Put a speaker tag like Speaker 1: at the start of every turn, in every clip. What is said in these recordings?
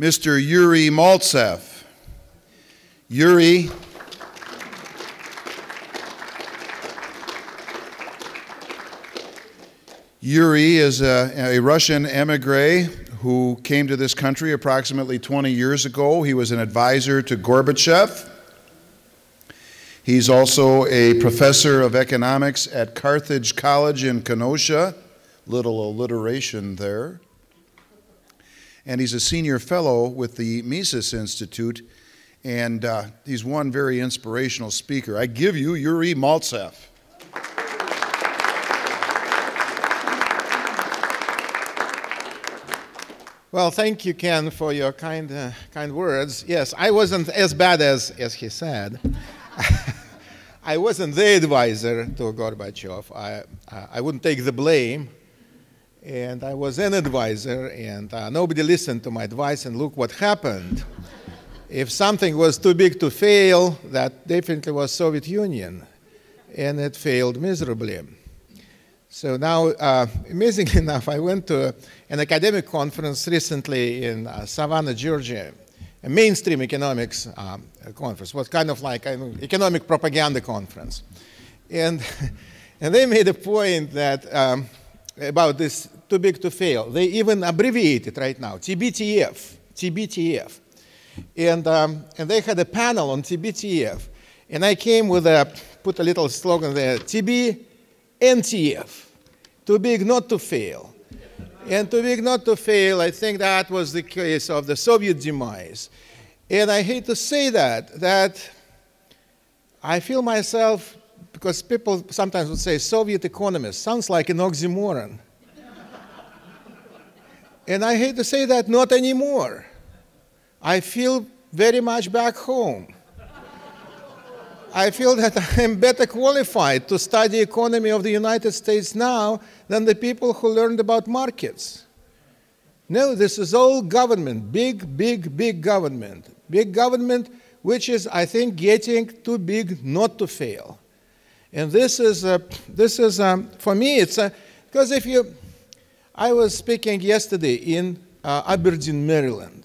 Speaker 1: Mr. Yuri Maltsev. Yuri is a Russian emigre who came to this country approximately 20 years ago. He was an advisor to Gorbachev. He's also a professor of economics at Carthage College in Kenosha. Little alliteration there. And he's a senior fellow with the Mises Institute, and he's one very inspirational speaker. I give you Yuri Maltsev.
Speaker 2: Well, thank you, Ken, for your kind words. Yes, I wasn't as bad as he said. I wasn't the advisor to Gorbachev. I wouldn't take the blame. And I was an advisor, and nobody listened to my advice, and look what happened. If something was too big to fail, that definitely was Soviet Union, and it failed miserably. So now, amazingly enough, I went to an academic conference recently in Savannah, Georgia, a mainstream economics conference. It was kind of like an economic propaganda conference. And they made a point that about this too big to fail. They even abbreviate it right now, TBTF. And they had a panel on TBTF. And I came with put a little slogan there, TBNTF, too big not to fail. And too big not to fail, I think that was the case of the Soviet demise. And I hate to say that I feel myself, because people sometimes would say Soviet economist, sounds like an oxymoron. And I hate to say that, not anymore. I feel very much back home. I feel that I'm better qualified to study economy of the United States now than the people who learned about markets. No, this is all government, big government. Big government, which is, I think, getting too big not to fail. And this is for me, it's because I was speaking yesterday in Aberdeen, Maryland,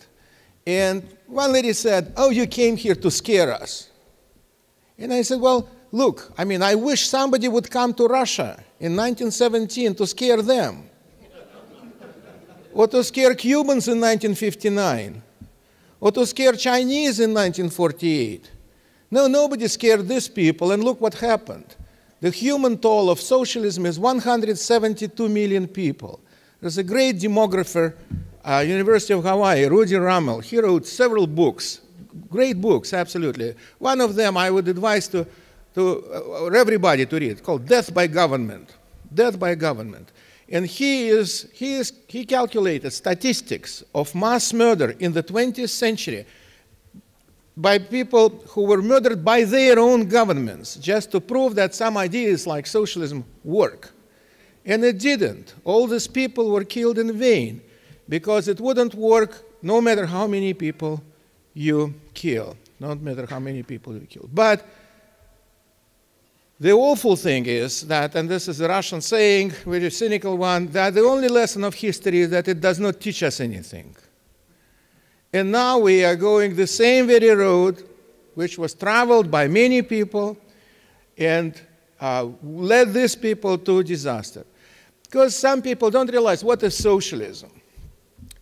Speaker 2: and one lady said, "Oh, you came here to scare us." And I said, well, look, I mean, I wish somebody would come to Russia in 1917 to scare them, or to scare Cubans in 1959, or to scare Chinese in 1948. No, nobody scared these people, and look what happened. The human toll of socialism is 172 million people. There's a great demographer, University of Hawaii, Rudy Rummel. He wrote several books, great books, absolutely. One of them I would advise to everybody to read, called Death by Government. Death by Government. And he calculated statistics of mass murder in the 20th century by people who were murdered by their own governments, just to prove that some ideas like socialism work. And it didn't. All these people were killed in vain, because it wouldn't work no matter how many people you kill, no matter how many people you kill. But the awful thing is that, and this is a Russian saying, very cynical one, that the only lesson of history is that it does not teach us anything. And now we are going the same very road, which was traveled by many people, and led these people to disaster. Because some people don't realize what is socialism.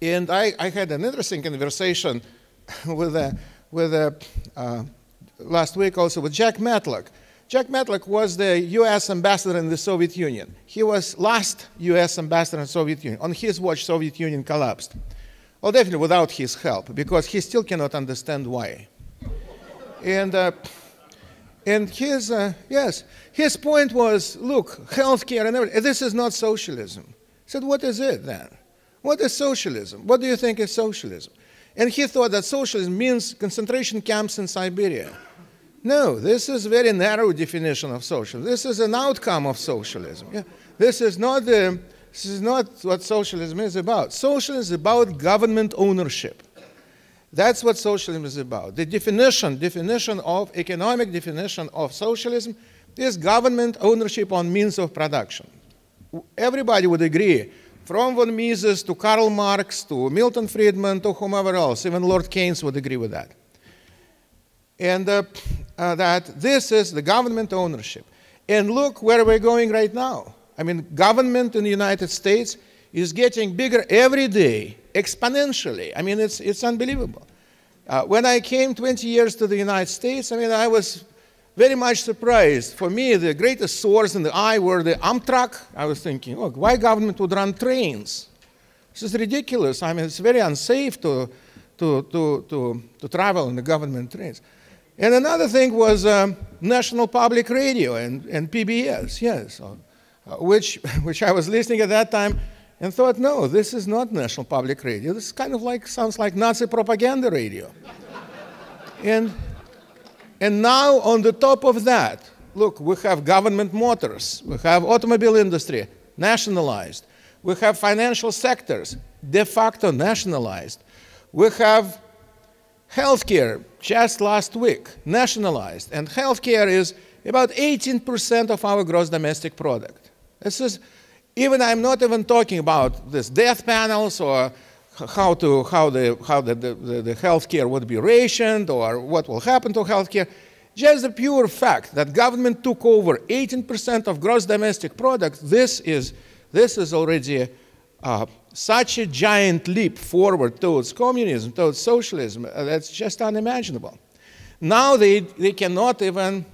Speaker 2: And I had an interesting conversation last week also with Jack Matlock. Jack Matlock was the US ambassador in the Soviet Union. He was last US ambassador in the Soviet Union. On his watch, Soviet Union collapsed. Well, definitely without his help, because he still cannot understand why. And his point was, look, healthcare and everything, this is not socialism. I said, what is it then? What is socialism? What do you think is socialism? And he thought that socialism means concentration camps in Siberia. No, this is a very narrow definition of socialism. This is an outcome of socialism. Yeah. This is not what socialism is about. Socialism is about government ownership. That's what socialism is about. The economic definition of socialism is government ownership on means of production. Everybody would agree From von Mises to Karl Marx to Milton Friedman to whomever else, even Lord Keynes would agree with that. And that this is the government ownership. And look where we're going right now. I mean, government in the United States is getting bigger every day, exponentially. I mean, it's unbelievable. When I came 20 years to the United States, I mean, I was very much surprised. For me, the greatest sores in the eye were the Amtrak. I was thinking, look, why government would run trains? This is ridiculous. I mean, it's very unsafe to travel in the government trains. And another thing was National Public Radio and PBS, yes, which I was listening at that time and thought, no, this is not National Public Radio. This kind of like sounds like Nazi propaganda radio. And now, on the top of that, look, we have government motors, we have automobile industry nationalized, we have financial sectors de facto nationalized, we have healthcare just last week nationalized, and healthcare is about 18% of our gross domestic product. This is, even I'm not even talking about this death panels or how the healthcare would be rationed or what will happen to healthcare. Just the pure fact that government took over 18% of gross domestic product, this is already such a giant leap forward towards communism, towards socialism, that's just unimaginable. Now they cannot even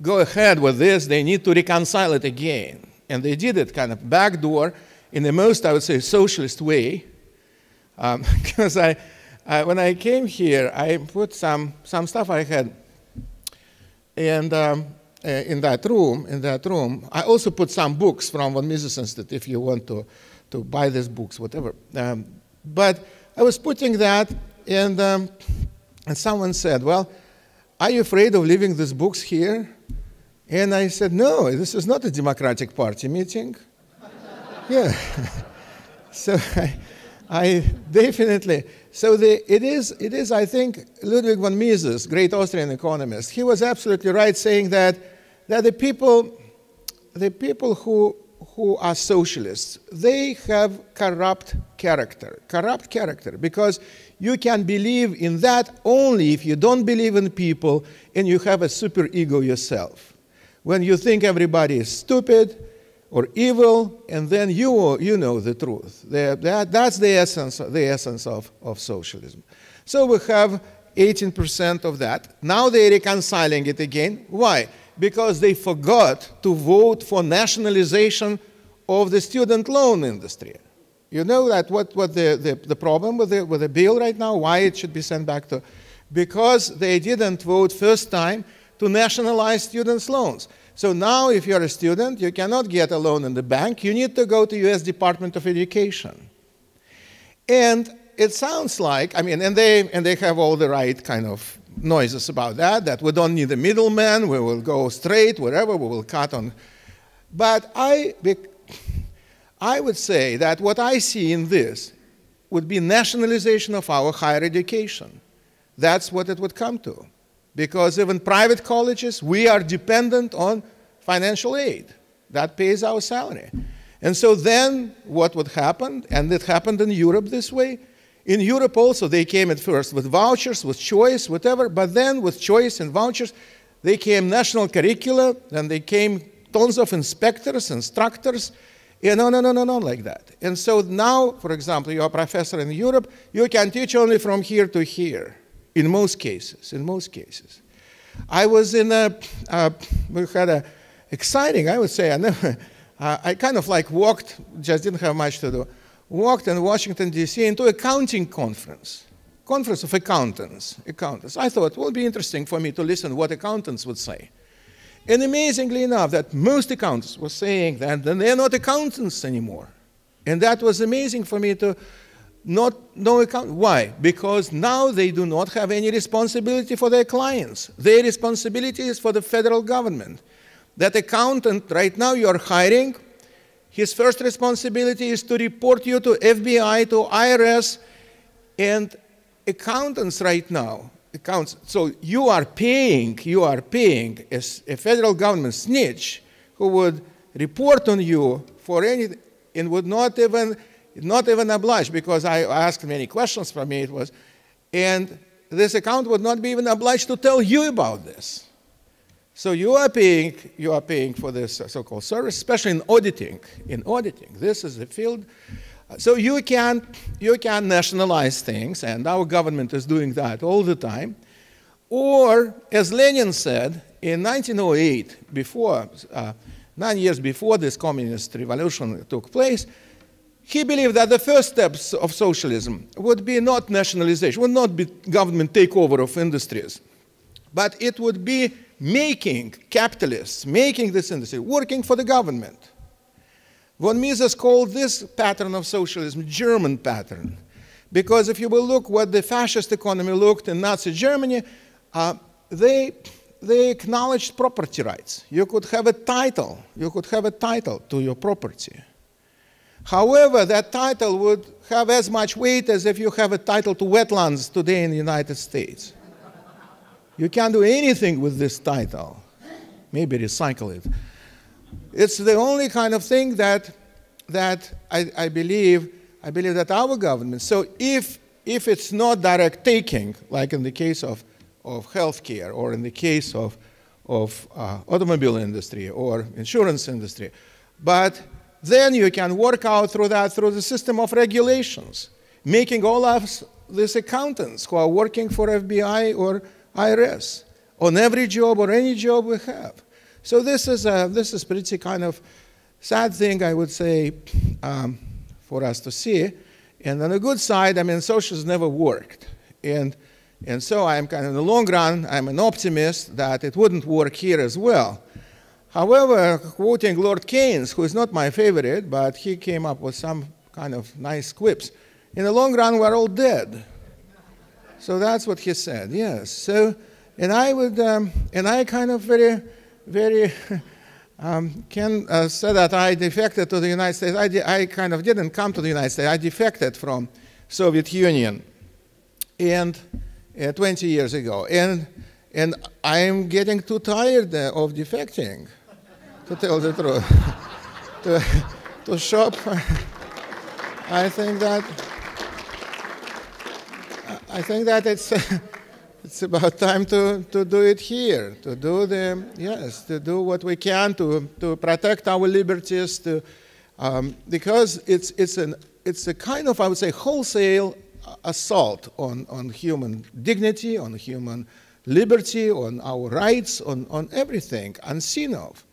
Speaker 2: go ahead with this, they need to reconcile it again. And they did it kind of backdoor in the most, I would say, socialist way. Because when I came here, I put some stuff I had and in that room. I also put some books from von Mises Institute if you want to buy these books, whatever. But I was putting that, and someone said, well, are you afraid of leaving these books here? And I said, no, this is not a Democratic Party meeting. Yeah. So I definitely, so it is, I think, Ludwig von Mises, great Austrian economist, he was absolutely right saying that the people who are socialists, they have corrupt character, because you can believe in that only if you don't believe in people and you have a super ego yourself. When you think everybody is stupid or evil, and then you know the truth. That's the essence of socialism. So we have 18% of that. Now they're reconciling it again. Why? Because they forgot to vote for nationalization of the student loan industry. You know that what the problem with the bill right now, why it should be sent back to? Because they didn't vote first time to nationalize students' loans. So now if you're a student, you cannot get a loan in the bank. You need to go to U.S. Department of Education. And it sounds like, I mean, and they have all the right kind of noises about that we don't need a middleman, we will go straight, wherever, we will cut on. But I would say that what I see in this would be nationalization of our higher education. That's what it would come to. Because even private colleges, we are dependent on financial aid. That pays our salary. And so then what would happen, and it happened in Europe this way, in Europe also they came at first with vouchers, with choice, whatever, but then with choice and vouchers, they came national curricula, and they came tons of inspectors, instructors, and on like that. And so now, for example, you're a professor in Europe, you can teach only from here to here. In most cases. I was in we had a exciting, I would say, I kind of like walked, just didn't have much to do, walked in Washington, D.C. into accounting conference of accountants. I thought it would be interesting for me to listen what accountants would say. And amazingly enough, that most accountants were saying that they're not accountants anymore. And that was amazing for me to not know account. Why? Because now they do not have any responsibility for their clients. Their responsibility is for the federal government. That accountant right now you're hiring, his first responsibility is to report you to FBI, to IRS, and accountants right now, so you are paying a federal government snitch who would report on you for anything and would not even not even obliged, because I asked many questions from me, and this account would not be even obliged to tell you about this. So you are paying for this so-called service, especially in auditing. In auditing, this is a field. So you can nationalize things, and our government is doing that all the time. Or, as Lenin said, in 1908, 9 years before this communist revolution took place, he believed that the first steps of socialism would be not nationalization, would not be government takeover of industries, but it would be making capitalists, making this industry, working for the government. Von Mises called this pattern of socialism German pattern, because if you will look what the fascist economy looked in Nazi Germany, they acknowledged property rights. You could have a title. You could have a title to your property. However, that title would have as much weight as if you have a title to wetlands today in the United States. You can't do anything with this title. Maybe recycle it. It's the only kind of thing that I believe that our government, so if it's not direct taking, like in the case of healthcare, or in the case of automobile industry or insurance industry, but then you can work out through the system of regulations, making all of these accountants who are working for FBI or IRS on every job or any job we have. So this is pretty kind of sad thing, I would say, for us to see. And on the good side, I mean, socialism never worked. And so I'm kind of, in the long run, I'm an optimist that it wouldn't work here as well. However, quoting Lord Keynes, who is not my favorite, but he came up with some kind of nice quips, in the long run, we're all dead. So that's what he said, yes. So, and I kind of very can say that I defected to the United States. I kind of didn't come to the United States. I defected from Soviet Union and 20 years ago. And I'm getting too tired of defecting, to tell the truth. to shop, I think that it's about time to do it here, to do what we can to protect our liberties, because it's a kind of, I would say, wholesale assault on human dignity, on human liberty, on our rights, on everything, unseen of,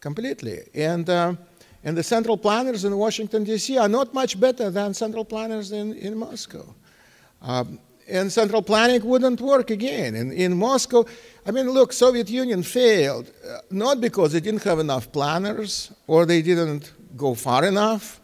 Speaker 2: completely. And the central planners in Washington, D.C. are not much better than central planners in Moscow. And central planning wouldn't work again. In Moscow, I mean, look, Soviet Union failed, not because they didn't have enough planners, or they didn't go far enough,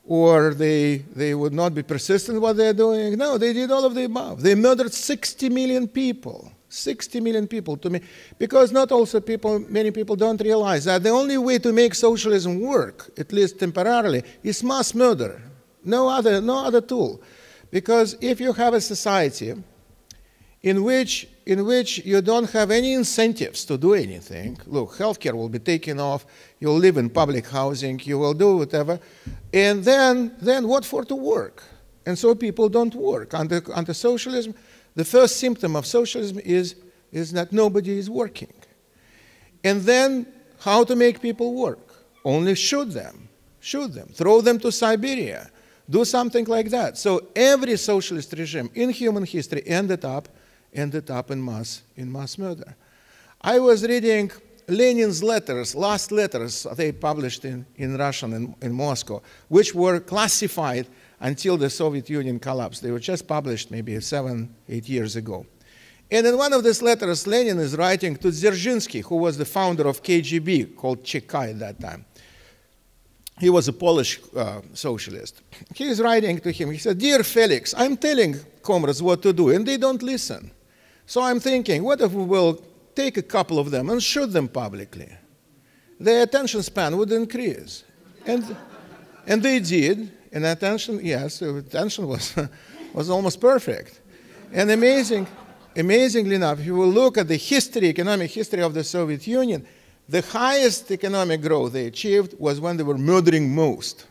Speaker 2: or they would not be persistent in what they're doing. No, they did all of the above. They murdered 60 million people. 60 million people, to me, because not also many people don't realize that the only way to make socialism work, at least temporarily, is mass murder. No other tool. Because if you have a society in which you don't have any incentives to do anything, look, healthcare will be taken off, you'll live in public housing, you will do whatever, and then what for to work? And so people don't work. Under socialism, the first symptom of socialism is that nobody is working. And then how to make people work? Only shoot them, throw them to Siberia, do something like that. So every socialist regime in human history ended up in mass murder. I was reading Lenin's letters, last letters they published in Russian in Moscow, which were classified until the Soviet Union collapsed. They were just published maybe 7-8 years ago. And in one of these letters, Lenin is writing to Dzerzhinsky, who was the founder of KGB, called Cheka at that time. He was a Polish socialist. He is writing to him. He said, "Dear Felix, I'm telling comrades what to do, and they don't listen. So I'm thinking, what if we will take a couple of them and shoot them publicly? Their attention span would increase." And they did. And attention was almost perfect. And amazingly enough, if you will look at the economic history of the Soviet Union, the highest economic growth they achieved was when they were murdering most.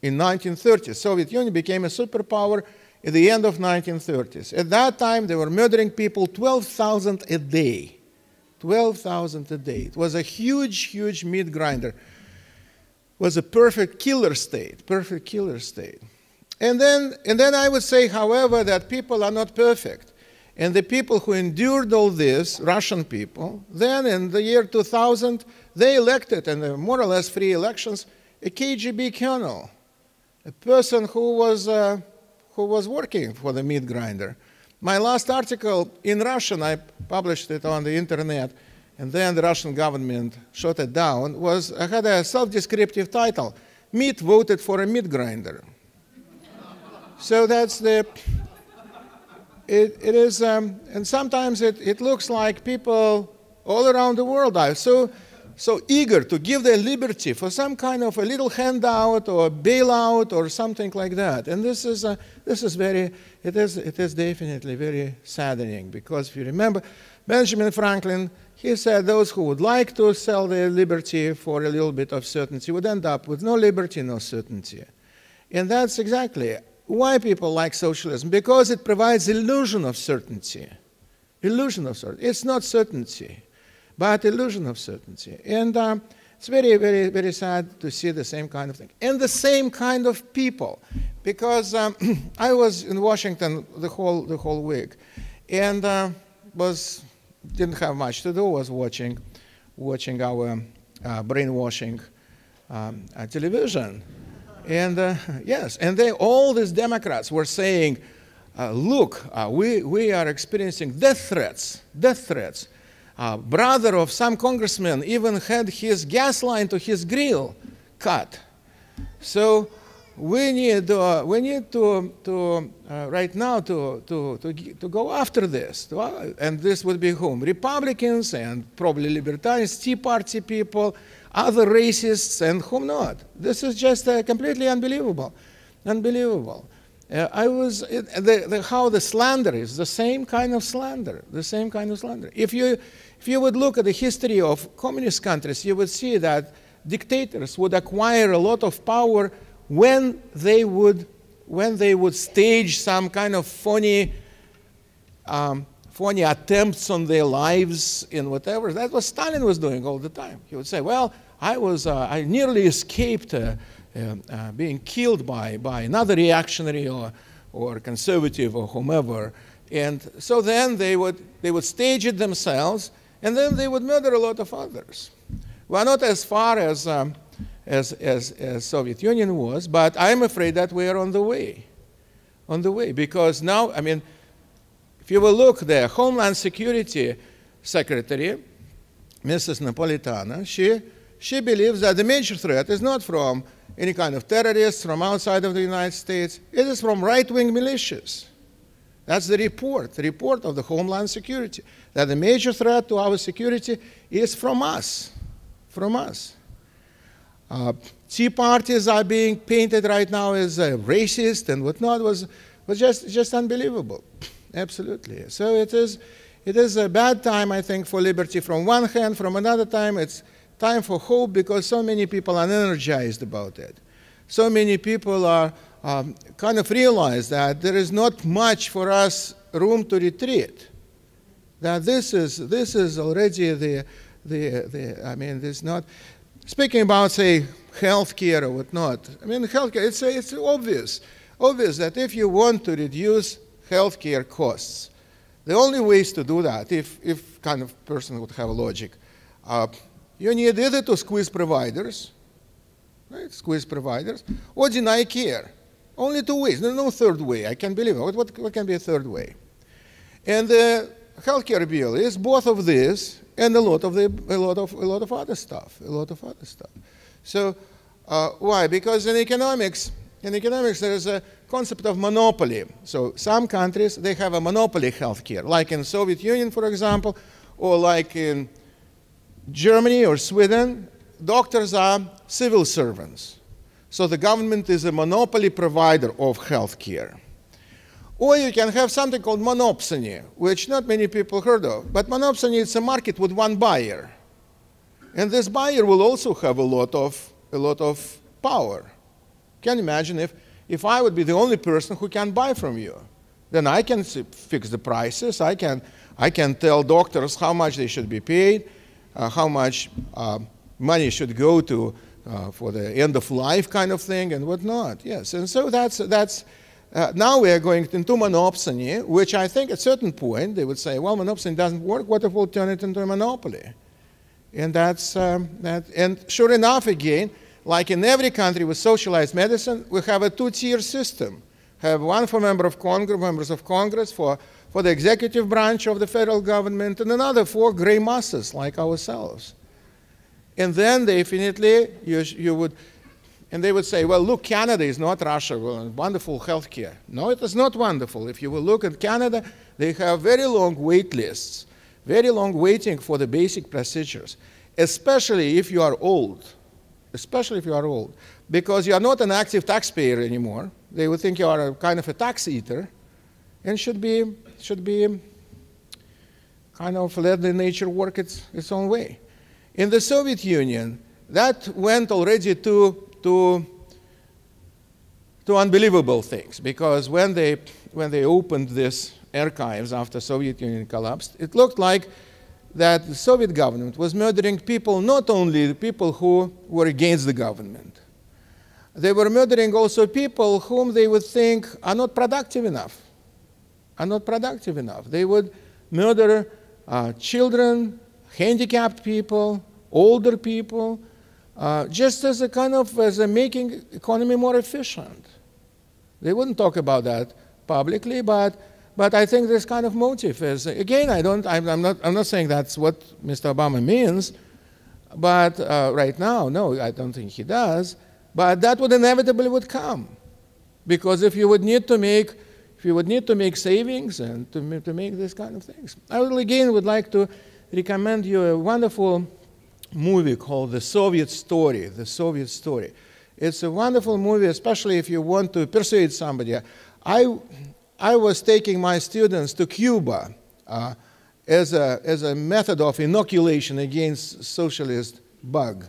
Speaker 2: in 1930s. Soviet Union became a superpower at the end of 1930s. At that time, they were murdering people 12,000 a day. 12,000 a day. It was a huge, huge meat grinder. It was a perfect killer state, perfect killer state. And then I would say, however, that people are not perfect. And the people who endured all this, Russian people, then in the year 2000, they elected, in the more or less free elections, a KGB colonel, a person who was working for the meat grinder. My last article in Russian, I published it on the internet, and then the Russian government shut it down, had a self-descriptive title, "Meat voted for a meat grinder." So that's the... It is, and sometimes it looks like people all around the world are so eager to give their liberty for some kind of a little handout or bailout or something like that. And this is definitely very saddening, because if you remember, Benjamin Franklin, he said those who would like to sell their liberty for a little bit of certainty would end up with no liberty, no certainty. And that's exactly why people like socialism, because it provides illusion of certainty. Illusion of certainty. It's not certainty, but illusion of certainty. And it's very, very, very sad to see the same kind of thing. And the same kind of people, because I was in Washington the whole week, and didn't have much to do, was watching our brainwashing television. And yes, and all these Democrats were saying, look, we are experiencing death threats. Brother of some congressman even had his gas line to his grill cut. So we need to right now to go after this. And this would be whom? Republicans and probably libertarians, Tea Party people, other racists, and whom not. This is just completely unbelievable. Unbelievable. How the slander is the same kind of slander. The same kind of slander. If you would look at the history of communist countries, you would see that dictators would acquire a lot of power when they would stage some kind of funny attempts on their lives in whatever. That's what Stalin was doing all the time. He would say, well, I nearly escaped being killed by another reactionary or conservative or whomever. And so then they would stage it themselves, and then they would murder a lot of others. Well, not as far as Soviet Union was, but I'm afraid that we are on the way. On the way, because now, I mean, if you will look, the Homeland Security Secretary, Mrs. Napolitana, she believes that the major threat is not from any kind of terrorists from outside of the United States. It is from right-wing militias. That's the report of the Homeland Security, that the major threat to our security is from us, Tea parties are being painted right now as racist and whatnot. Was just unbelievable, absolutely. So it is a bad time, I think, for liberty from one hand. From another time, it's time for hope, because so many people are energized about it. So many people are kind of realize that there is not much for us room to retreat. That this is already I mean, there's not. Speaking about, say, healthcare or whatnot, I mean, healthcare, it's obvious that if you want to reduce healthcare costs, the only ways to do that, if kind of person would have a logic, you need either to squeeze providers, right, or deny care. Only two ways. There's no third way. I can't believe it. What can be a third way? And the healthcare bill is both of this and a lot of other stuff. So why? Because in economics there is a concept of monopoly. So some countries, they have a monopoly healthcare, like in Soviet Union, for example, or like in Germany or Sweden. Doctors are civil servants. So the government is a monopoly provider of healthcare. Or you can have something called monopsony, which not many people heard of. But monopsony is a market with one buyer. And this buyer will also have a lot of power. Can you imagine if I would be the only person who can buy from you? Then I can fix the prices. I can tell doctors how much they should be paid, how much money should go to for the end of life kind of thing and whatnot. Yes, and so that's now we are going into monopsony, which I think at a certain point they would say, well, monopsony doesn't work. What if we'll turn it into a monopoly? And that's and sure enough, again, like in every country with socialized medicine, we have a two-tier system. Have one for members of Congress for the executive branch of the federal government, and another for gray masses like ourselves. And then definitely you would, and they would say, well, look, Canada is not Russia, well, wonderful health care. No, it is not wonderful. If you will look at Canada, they have very long wait lists, very long waiting for the basic procedures, especially if you are old. Especially if you are old, because you are not an active taxpayer anymore. They would think you are a kind of a tax eater, and should be kind of let the nature work its own way. In the Soviet Union, that went already to unbelievable things, because when they opened these archives after Soviet Union collapsed, it looked like that the Soviet government was murdering people, not only the people who were against the government. They were murdering also people whom they would think are not productive enough, They would murder children, handicapped people, older people, just as a kind of, as a making economy more efficient. They wouldn't talk about that publicly, but I think this kind of motive is, again, I'm not saying that's what Mr. Obama means, but right now, no, I don't think he does, but that would inevitably come. Because if you would need to make savings and to make this kind of things. I would like to recommend you a wonderful movie called The Soviet Story, The Soviet Story. It's a wonderful movie, especially if you want to persuade somebody. I was taking my students to Cuba as a method of inoculation against socialist bug.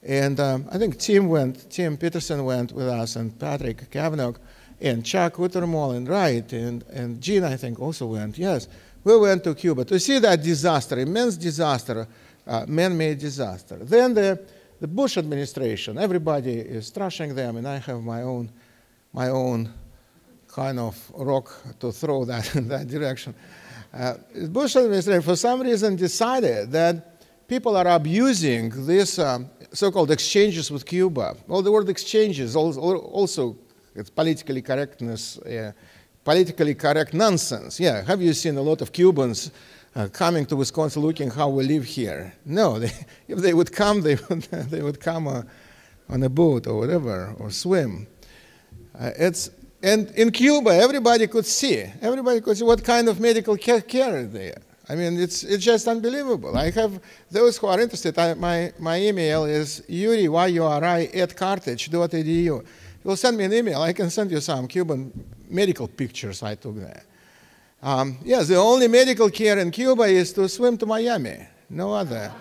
Speaker 2: And I think Tim Peterson went with us, and Patrick Kavanagh, and Chuck Wittermall, and Wright, and Gene, I think, also went. Yes, we went to Cuba to see that disaster, immense disaster, man-made disaster. Then the Bush administration, everybody is trashing them, and I have my own kind of rock to throw that in that direction. The Bush administration, for some reason, decided that people are abusing these so-called exchanges with Cuba. Well, the word exchanges also, it's politically correctness, politically correct nonsense. Yeah, have you seen a lot of Cubans coming to Wisconsin looking how we live here? No, if they would come, they would come on a boat or whatever, or swim. And in Cuba, everybody could see what kind of medical care there. I mean, it's just unbelievable. I have those who are interested. My email is yuri@carthage.edu. You'll send me an email. I can send you some Cuban medical pictures I took there. Yes, the only medical care in Cuba is to swim to Miami. No other,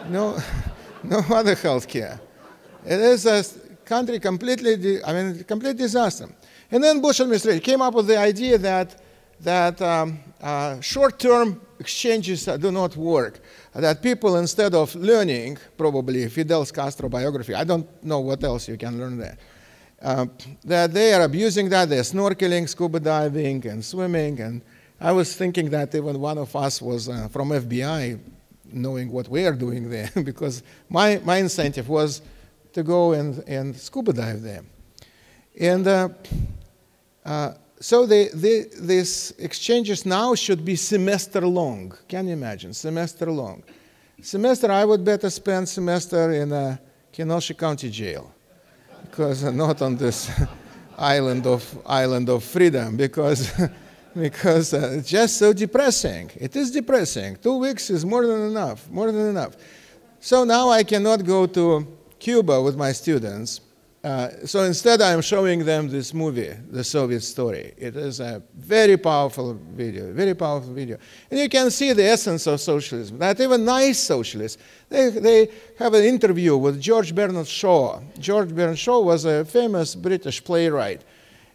Speaker 2: no other health care. It is a country complete disaster. And then Bush administration came up with the idea that short-term exchanges do not work, that people, instead of learning probably Fidel Castro biography, I don't know what else you can learn there, that they are abusing that, they're snorkeling, scuba diving, and swimming. And I was thinking that even one of us was from FBI, knowing what we are doing there, because my incentive was to go and scuba dive there. And so these exchanges now should be semester long. Can you imagine? Semester long. Semester, I would better spend semester in Kenosha County Jail, because not on this island of freedom, because it's just so depressing. It is depressing. 2 weeks is more than enough, more than enough. So now I cannot go to Cuba with my students, So instead, I'm showing them this movie, The Soviet Story. It is a very powerful video, very powerful video. And you can see the essence of socialism, that even nice socialists, they have an interview with George Bernard Shaw. George Bernard Shaw was a famous British playwright.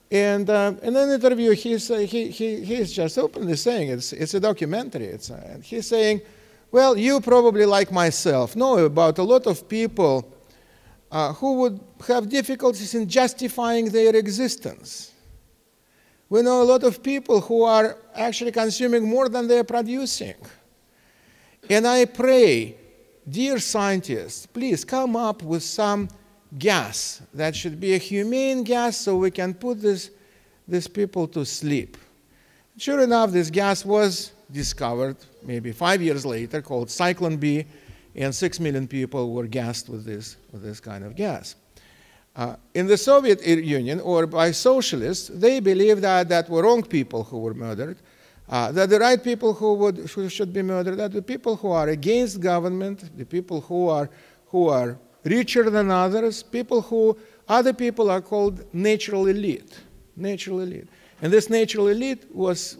Speaker 2: And in an interview, he's just openly saying, it's a documentary, he's saying, well, you probably, like myself, know about a lot of people who would have difficulties in justifying their existence. We know a lot of people who are actually consuming more than they're producing. And I pray, dear scientists, please come up with some gas that should be a humane gas so we can put these people to sleep. Sure enough, this gas was discovered maybe 5 years later, called Cyclone B, and 6 million people were gassed with this kind of gas. In the Soviet Union, or by socialists, they believed that were wrong people who were murdered, that the right people who should be murdered, that the people who are against government, the people who are richer than others, other people are called natural elite. Natural elite. And this natural elite was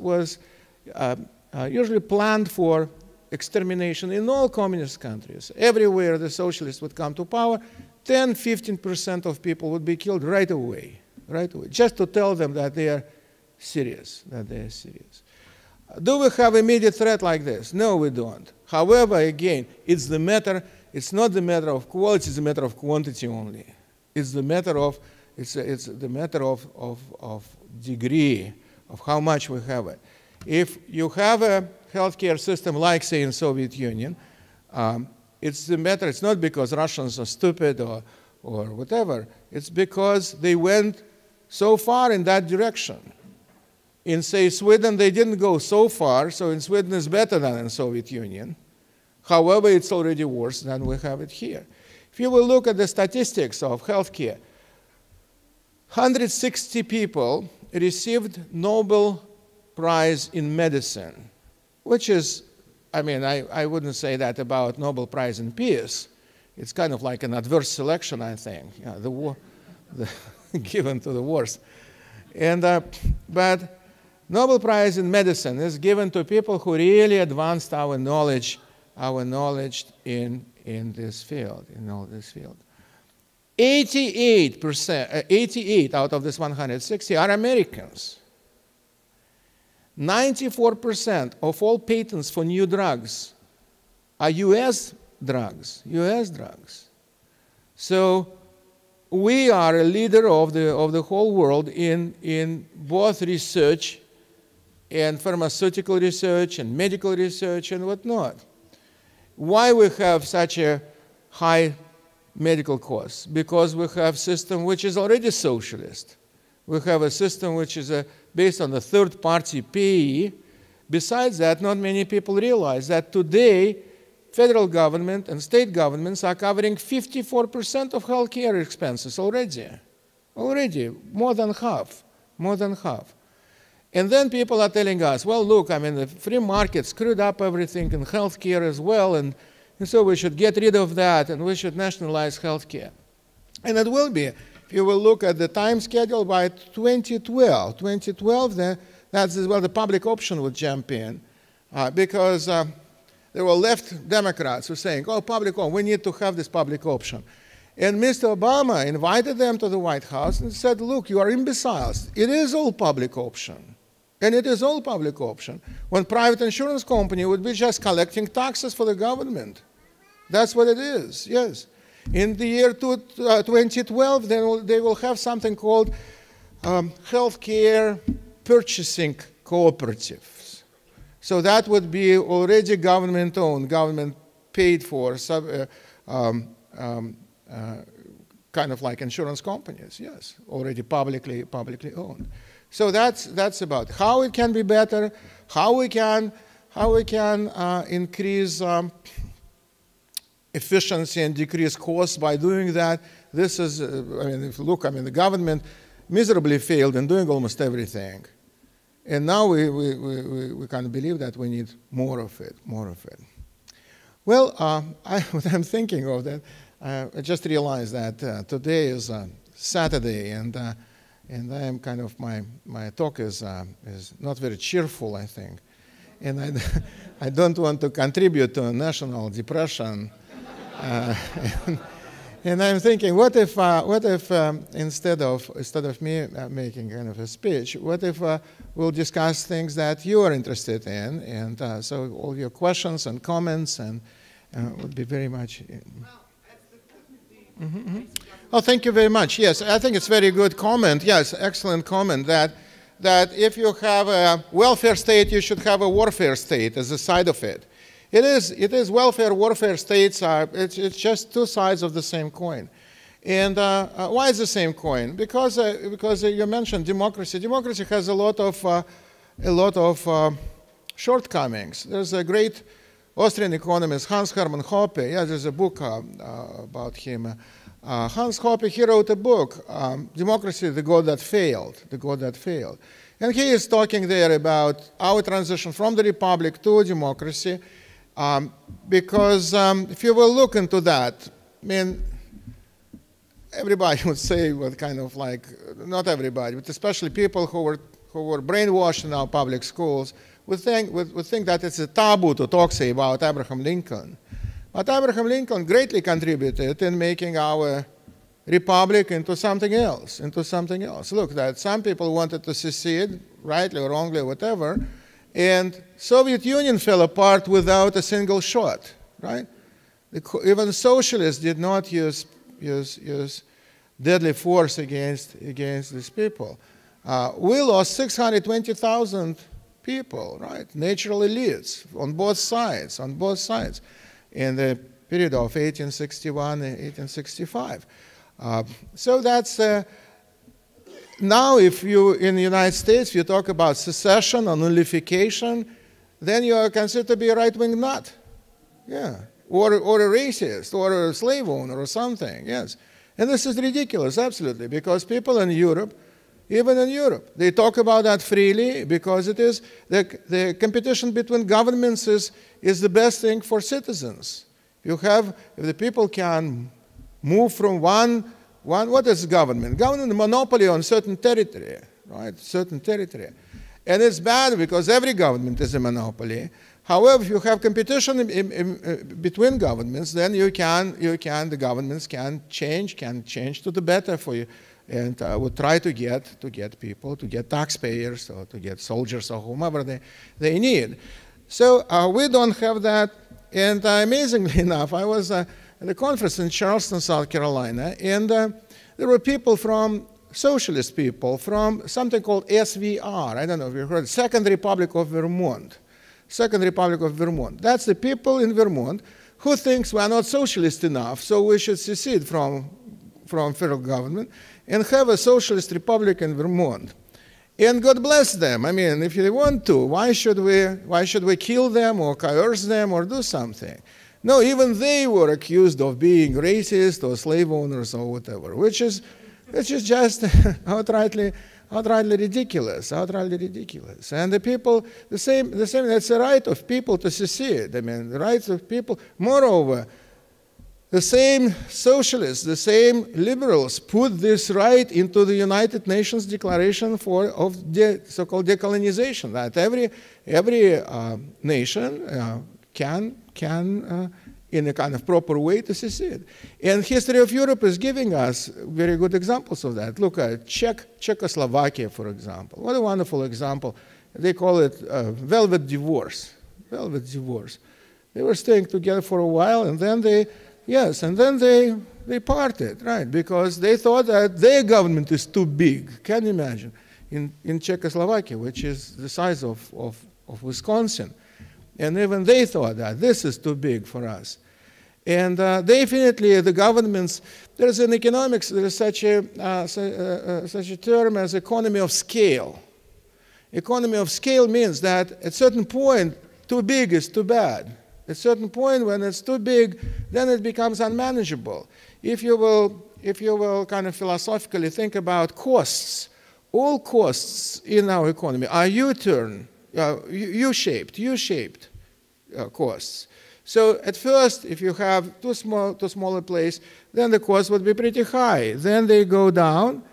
Speaker 2: usually planned for extermination in all communist countries. Everywhere the socialists would come to power, 10–15% of people would be killed right away, just to tell them that they are serious, Do we have immediate threat like this? No, we don't. However, again, it's not the matter of quality, it's a matter of quantity only. It's the matter of degree, of how much we have it. If you have a healthcare system like, say, in Soviet Union, it's not because Russians are stupid or whatever. It's because they went so far in that direction. In, say, Sweden, they didn't go so far, so in Sweden it's better than in Soviet Union. However, it's already worse than we have it here. If you will look at the statistics of healthcare, 160 people received Nobel Prize in medicine, which is, I wouldn't say that about Nobel Prize in peace. It's kind of like an adverse selection, I think, given to the worst. But Nobel Prize in medicine is given to people who really advanced our knowledge in this field, 88 out of this 160 are Americans. 94% of all patents for new drugs are US drugs. So we are a leader of the whole world in both research and pharmaceutical research and medical research and whatnot. Why we have such a high medical costs? Because we have a system which is already socialist. We have a system which is based on the third-party payee. Besides that, not many people realize that today, federal government and state governments are covering 54% of healthcare expenses already. More than half. And then people are telling us, well, look, the free market screwed up everything in healthcare as well, and so we should get rid of that, and we should nationalize healthcare. And it will be. If you will look at the time schedule by 2012, that's where the public option would jump in, because there were left Democrats who were saying, oh, public option, we need to have this public option. And Mr. Obama invited them to the White House and said, look, you are imbeciles. It is all public option. And it is all public option when private insurance company would be just collecting taxes for the government. That's what it is, yes. In the year 2012, they will have something called healthcare purchasing cooperatives. So that would be already government-owned, government-paid for, kind of like insurance companies, yes, already publicly owned. So that's about how it can be better, how we can increase efficiency and decrease costs by doing that. This is, if you look, the government miserably failed in doing almost everything. And now we kind of believe that we need more of it. Well, what I'm thinking of that, I just realized that today is Saturday, and I am kind of, my talk is not very cheerful, I think. And I don't want to contribute to a national depression. And I'm thinking, what if instead of me making kind of a speech, what if we'll discuss things that you are interested in, and so all your questions and comments and would be very much. Oh, thank you very much. Yes, I think it's a very good comment. Yes, excellent comment. That if you have a welfare state, you should have a warfare state as a side of it. It is welfare, warfare states are, it's just two sides of the same coin. And why is the same coin? Because you mentioned democracy. Democracy has a lot of shortcomings. There's a great Austrian economist, Hans Hermann Hoppe. Yeah, there's a book about him. Hans Hoppe, he wrote a book, Democracy, the God That Failed, the God That Failed. And he is talking there about our transition from the republic to democracy. Because if you will look into that, I mean, everybody would say what kind of like, not everybody, but especially people who were brainwashed in our public schools would think that it's a taboo to talk, say, about Abraham Lincoln. But Abraham Lincoln greatly contributed in making our republic into something else, Look, that some people wanted to secede, rightly or wrongly, whatever, and Soviet Union fell apart without a single shot, right? Even socialists did not use deadly force against these people. We lost 620,000 people, right? Natural elites on both sides, in the period of 1861 and 1865. So that's now, if you, in the United States, you talk about secession or nullification, then you are considered to be a right-wing nut. Yeah. Or a racist, or a slave owner, or something, yes. And this is ridiculous, absolutely, because people in Europe, even in Europe, they talk about that freely because it is, the competition between governments is the best thing for citizens. If the people can move from what is government? Government is a monopoly on certain territory, right? Certain territory. And it's bad because every government is a monopoly. However, if you have competition between governments, then the governments can change to the better for you, and would try to get people, to get taxpayers, or to get soldiers, or whomever they need. So we don't have that. And amazingly enough, I was at a conference in Charleston, South Carolina, and there were people socialist people from something called SVR. I don't know if you've heard, Second Republic of Vermont. Second Republic of Vermont. That's the people in Vermont who thinks we are not socialist enough, so we should secede from federal government and have a socialist republic in Vermont. And God bless them. I mean, if they want to, why should we kill them or coerce them or do something? No, even they were accused of being racist or slave owners or whatever, which is just outrightly ridiculous, And the people, the same, it's the right of people to secede. I mean, the rights of people. Moreover, the same socialists, the same liberals put this right into the United Nations Declaration of so-called decolonization, that every nation can in a kind of proper way to secede. And history of Europe is giving us very good examples of that. Look at Czechoslovakia, for example. What a wonderful example. They call it velvet divorce. Velvet divorce. They were staying together for a while, and then they parted, right? Because they thought that their government is too big. Can you imagine? In Czechoslovakia, which is the size of Wisconsin. And even they thought that this is too big for us. And definitely the governments, there's in economics, there's such a term as economy of scale. Economy of scale means that at a certain point, too big is too bad. At a certain point, when it's too big, then it becomes unmanageable. If you will kind of philosophically think about costs, all costs in our economy are U-shaped costs. So at first, if you have too small a place, then the cost would be pretty high. Then they go down,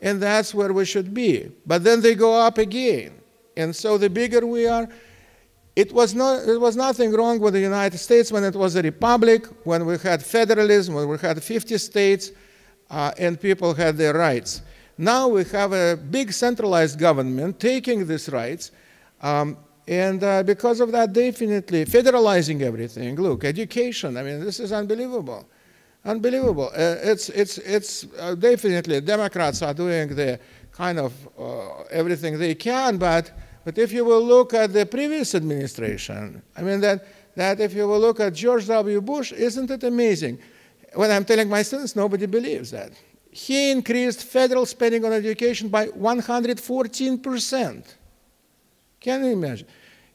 Speaker 2: and that's where we should be. But then they go up again. And so the bigger we are, it was nothing wrong with the United States when it was a republic, when we had federalism, when we had 50 states, and people had their rights. Now we have a big centralized government taking these rights, and because of that, definitely federalizing everything. Look, education, I mean, this is unbelievable. Unbelievable. It's definitely, Democrats are doing the kind of everything they can, but if you will look at the previous administration, I mean, that if you will look at George W. Bush, isn't it amazing? When I'm telling my students, nobody believes that. He increased federal spending on education by 114%. Can you imagine?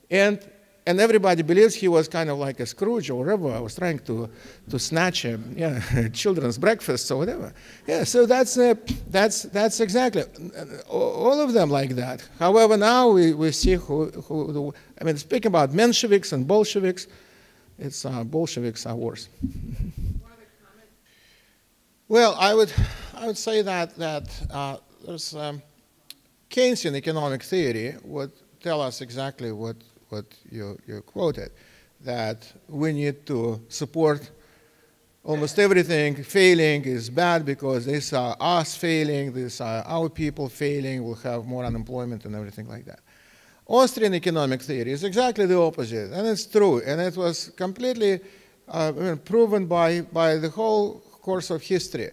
Speaker 2: And everybody believes he was kind of like a Scrooge or whatever. I was trying to snatch children's breakfasts or whatever. Yeah, so that's exactly, all of them like that. However, now we see I mean, speaking about Mensheviks and Bolsheviks, it's Bolsheviks are worse. Well, I would say that there's Keynesian economic theory would tell us exactly what you quoted, that we need to support almost everything. Failing is bad because these are us failing, these are our people failing, we'll have more unemployment and everything like that. Austrian economic theory is exactly the opposite, and it's true, and it was completely proven by the whole course of history,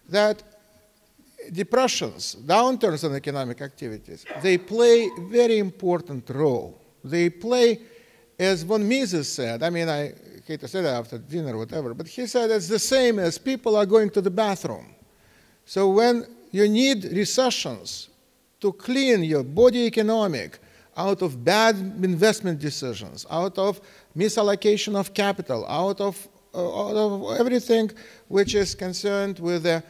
Speaker 2: that depressions, downturns in economic activities, they play a very important role. They play, as von Mises said, I mean, I hate to say that after dinner or whatever, but he said it's the same as people are going to the bathroom. So when you need recessions to clean your body economic out of bad investment decisions, out of misallocation of capital, out of everything which is concerned with the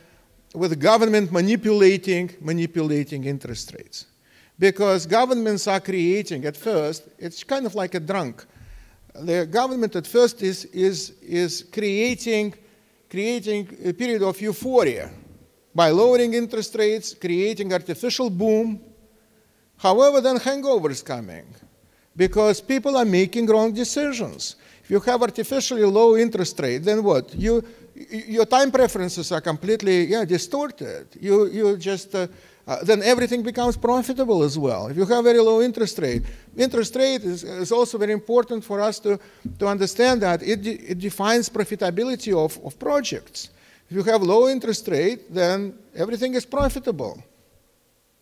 Speaker 2: government manipulating interest rates. Because governments are creating, at first, it's kind of like a drunk. The government at first is creating a period of euphoria by lowering interest rates, creating artificial boom. However, then hangover is coming because people are making wrong decisions. If you have artificially low interest rate, then what? Your time preferences are completely distorted. Then everything becomes profitable as well. If you have very low interest rate is also very important for us to understand that it defines profitability of projects. If you have low interest rate, then everything is profitable.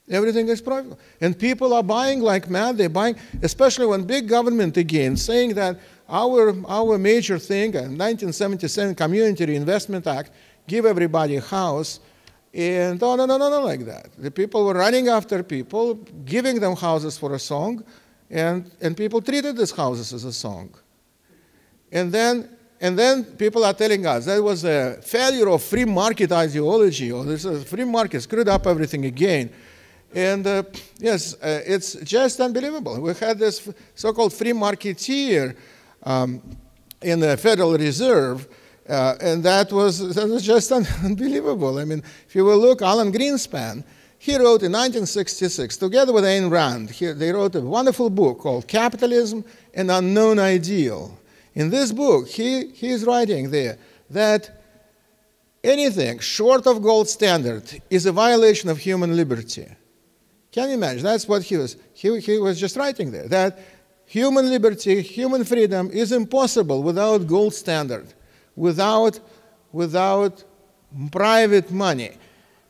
Speaker 2: Everything is profitable. And people are buying like mad. They're buying, especially when big government again saying that our major thing, 1977 Community Reinvestment Act, give everybody a house, and no, like that. The people were running after people, giving them houses for a song, and people treated these houses as a song. And then people are telling us that was a failure of free market ideology, or this is free market screwed up everything again. And yes, it's just unbelievable. We had this so-called free marketeer in the Federal Reserve, and that was just unbelievable. I mean, if you will look, Alan Greenspan, he wrote in 1966, together with Ayn Rand, they wrote a wonderful book called Capitalism: An Unknown Ideal. In this book, he is writing there that anything short of gold standard is a violation of human liberty. Can you imagine? That's what he was just writing there, that human liberty, human freedom is impossible without gold standard, without private money.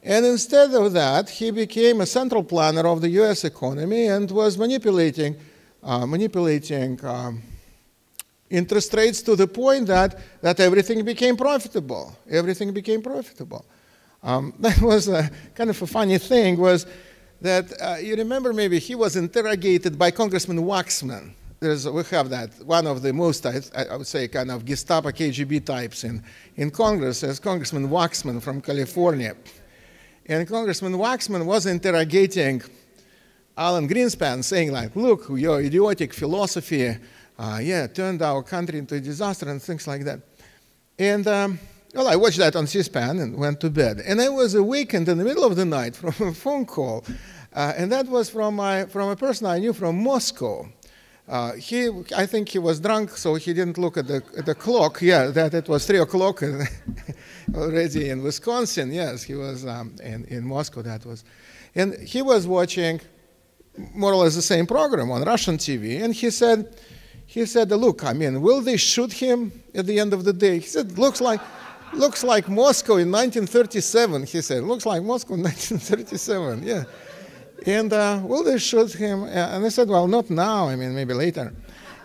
Speaker 2: And instead of that, he became a central planner of the US economy and was manipulating interest rates to the point that everything became profitable. Everything became profitable. That was kind of a funny thing, was that you remember maybe he was interrogated by Congressman Waxman. We have that, one of the most, I would say, kind of Gestapo KGB types in Congress as Congressman Waxman from California. And Congressman Waxman was interrogating Alan Greenspan, saying like, look, your idiotic philosophy turned our country into a disaster and things like that. And well, I watched that on C-SPAN and went to bed. And I was awakened in the middle of the night from a phone call. And that was from a person I knew from Moscow. I think he was drunk, so he didn't look at the clock. Yeah, that it was 3 o'clock already in Wisconsin. Yes, he was in Moscow, that was. And he was watching more or less the same program on Russian TV. And he said, look, I mean, will they shoot him at the end of the day? He said, looks like Moscow in 1937, he said. Looks like Moscow in 1937, yeah. And will they shoot him? And I said, well, not now. I mean, maybe later.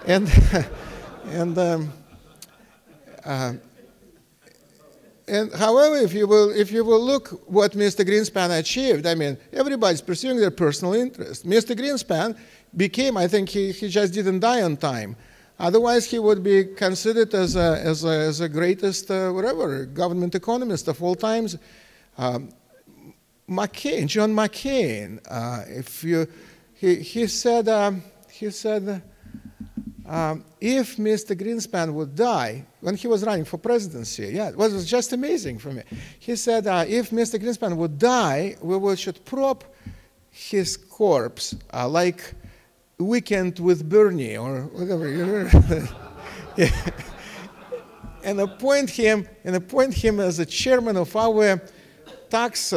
Speaker 2: And however, if you will look what Mr. Greenspan achieved, I mean, everybody's pursuing their personal interest. Mr. Greenspan became, I think, he just didn't die on time. Otherwise, he would be considered as a greatest whatever government economist of all times. John McCain, he said, if Mr. Greenspan would die, when he was running for presidency, yeah, it was just amazing for me. He said, if Mr. Greenspan would die, we should prop his corpse like Weekend with Bernie or whatever, you know. Yeah. And appoint him as a chairman of our tax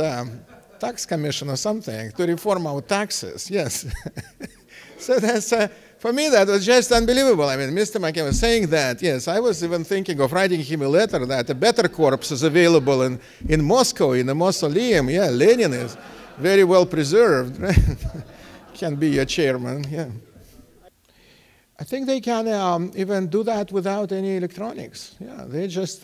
Speaker 2: commission or something to reform our taxes. Yes. So that's for me that was just unbelievable. I mean, Mr. McCain was saying that. Yes, I was even thinking of writing him a letter that a better corpse is available in Moscow in the mausoleum. Yeah, Lenin is very well preserved. Right? Can be your chairman. Yeah. I think they can even do that without any electronics. Yeah, they just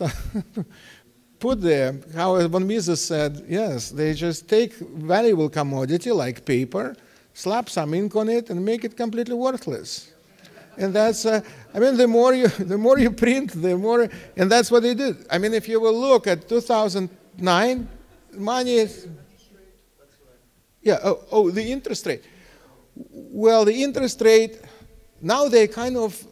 Speaker 2: put there, how von Mises said, yes, they just take valuable commodity like paper, slap some ink on it, and make it completely worthless. And that's, I mean, the more you print, the more, and that's what they did. I mean, if you will look at 2009, money is, yeah, the interest rate. Well, the interest rate, now they're kind of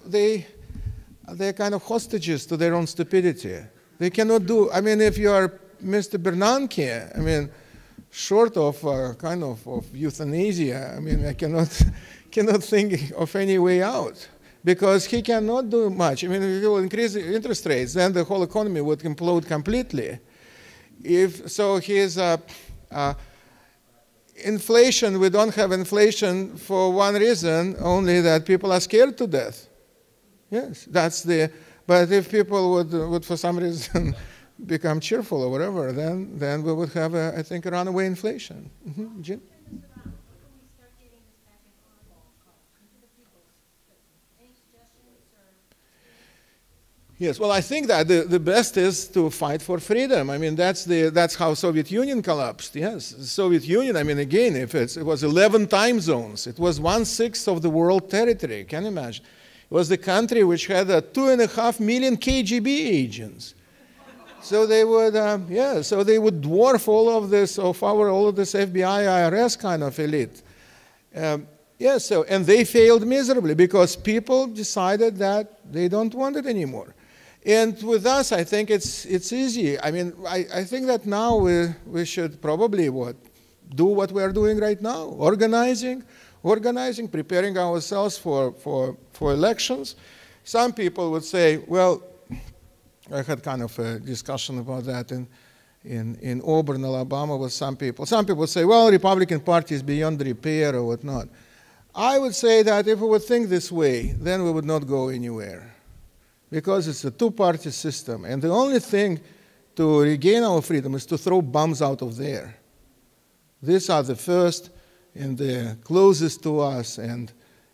Speaker 2: hostages to their own stupidity. They cannot do, I mean, if you are Mr. Bernanke, I mean, short of kind of euthanasia, I mean, I cannot think of any way out because he cannot do much. I mean, if you will increase the interest rates, then the whole economy would implode completely. So his inflation, we don't have inflation for one reason, only that people are scared to death. Yes, that's the, but if people would for some reason become cheerful or whatever, then we would have, I think, a runaway inflation. Mm-hmm. Jim? Yes, well, I think that the best is to fight for freedom. I mean, that's how Soviet Union collapsed. Yes, the Soviet Union. I mean, again, it was 11 time zones. It was 1/6 of the world territory. Can you imagine? It was the country which had 2.5 million KGB agents. So they would, so they would dwarf all of this FBI, IRS kind of elite. And they failed miserably because people decided that they don't want it anymore. And with us, I think it's easy. I mean, I think that now we should probably do what we are doing right now, organizing, preparing ourselves for elections. Some people would say, well, I had kind of a discussion about that in Auburn, Alabama, with some people. Some people say, well, Republican Party is beyond repair or whatnot. I would say that if we would think this way, then we would not go anywhere. Because it's a two-party system. And the only thing to regain our freedom is to throw bombs out of there. These are the first and the closest to us. And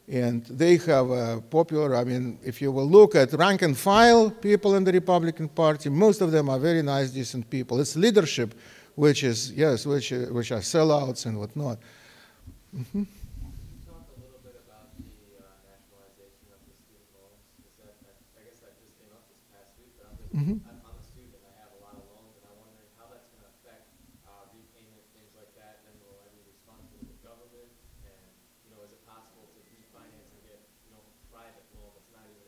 Speaker 2: they have a popular, I mean, if you will look at rank and file people in the Republican Party, most of them are very nice, decent people. It's leadership, which is, yes, which are sellouts and whatnot. Mm-hmm. Mm-hmm.
Speaker 3: I'm a student, I have a lot of loans, and I'm wondering how that's going to affect repayment, things like that, and will I be responsible to the government, and, is it possible to refinance and get, private loan that's not even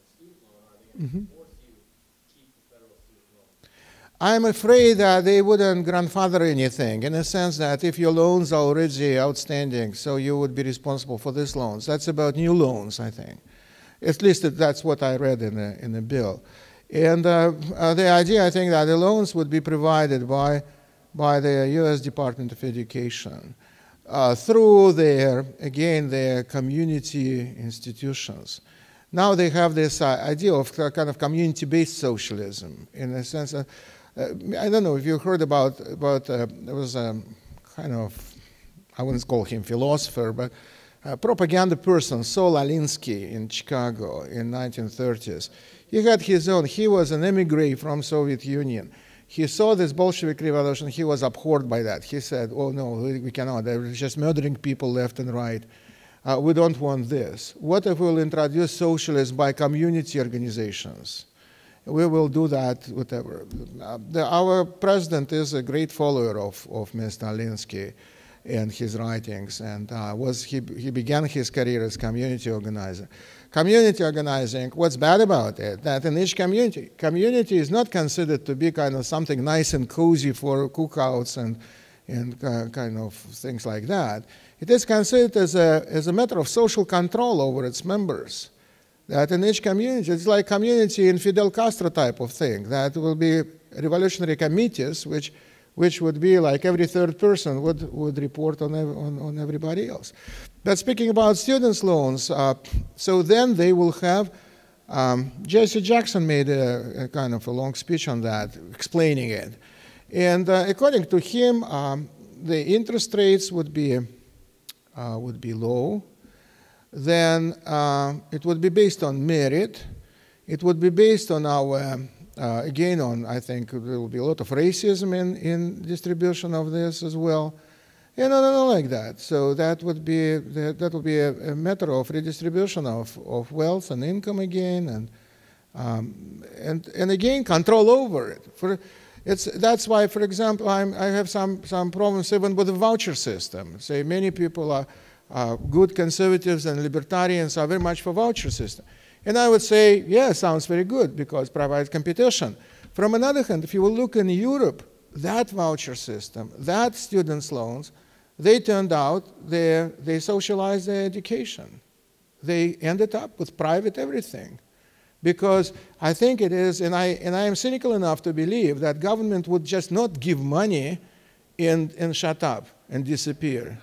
Speaker 3: force you to keep the federal student loans?
Speaker 2: I'm afraid that they wouldn't grandfather anything, in the sense that if your loans are already outstanding, so you would be responsible for these loans. That's about new loans, I think. At least that's what I read in the bill. And the idea, I think, that the loans would be provided by the U.S. Department of Education through their community institutions. Now they have this idea of kind of community-based socialism, in the sense that, I don't know if you heard about there was a kind of, I wouldn't call him philosopher, but a propaganda person, Saul Alinsky in Chicago in 1930s. He had his own, he was an emigre from Soviet Union. He saw this Bolshevik revolution, he was abhorred by that. He said, oh no, we cannot, they're just murdering people left and right. We don't want this. What if we'll introduce socialism by community organizations? We will do that, whatever. Our president is a great follower of Mr. Alinsky and his writings, and he began his career as community organizer. Community organizing, what's bad about it? That in each community is not considered to be kind of something nice and cozy for cookouts and kind of things like that. It is considered as a matter of social control over its members. That in each community, it's like community in Fidel Castro type of thing. That will be revolutionary committees, which would be like every third person would report on everybody else. But speaking about students' loans, so then they will have, Jesse Jackson made a kind of a long speech on that, explaining it. And according to him, the interest rates would be low. Then it would be based on merit. It would be based on our, again, I think there will be a lot of racism in distribution of this as well. And no, like that. So that would be a matter of redistribution of wealth and income again, and again control over it. That's why, for example, I have some problems even with the voucher system. Say many people are good conservatives and libertarians are very much for voucher system. And I would say, yeah, sounds very good because it provides competition. From another hand, if you will look in Europe, that voucher system, that students' loans, they turned out they socialized their education. They ended up with private everything. Because I think it is, and I am cynical enough to believe that government would just not give money and shut up and disappear.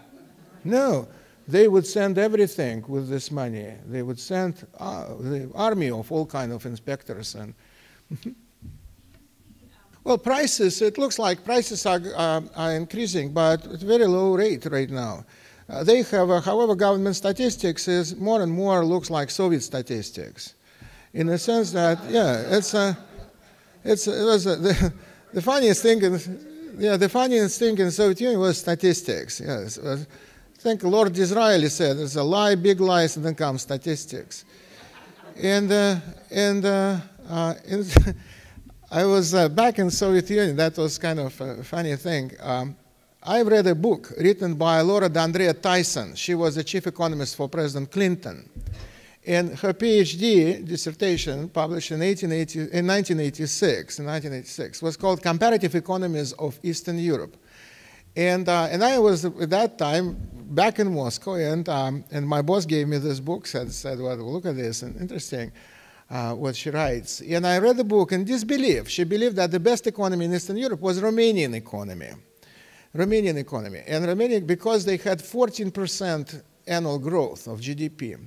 Speaker 2: No. They would send everything with this money. They would send the army of all kinds of inspectors. And well, prices, it looks like prices are increasing, but at a very low rate right now. They have, however, government statistics is more and more looks like Soviet statistics, in the sense that, yeah, the funniest thing in the Soviet Union was statistics. Yes. I think Lord Disraeli said, there's a lie, big lies, and then comes statistics. And I was back in the Soviet Union. That was kind of a funny thing. I read a book written by Laura D'Andrea Tyson. She was the chief economist for President Clinton. And her PhD dissertation, published in 1986, was called Comparative Economies of Eastern Europe. And I was at that time back in Moscow, and my boss gave me this book, said, well, look at this, and interesting what she writes. And I read the book in disbelief. She believed that the best economy in Eastern Europe was Romanian economy. And Romania, because they had 14% annual growth of GDP.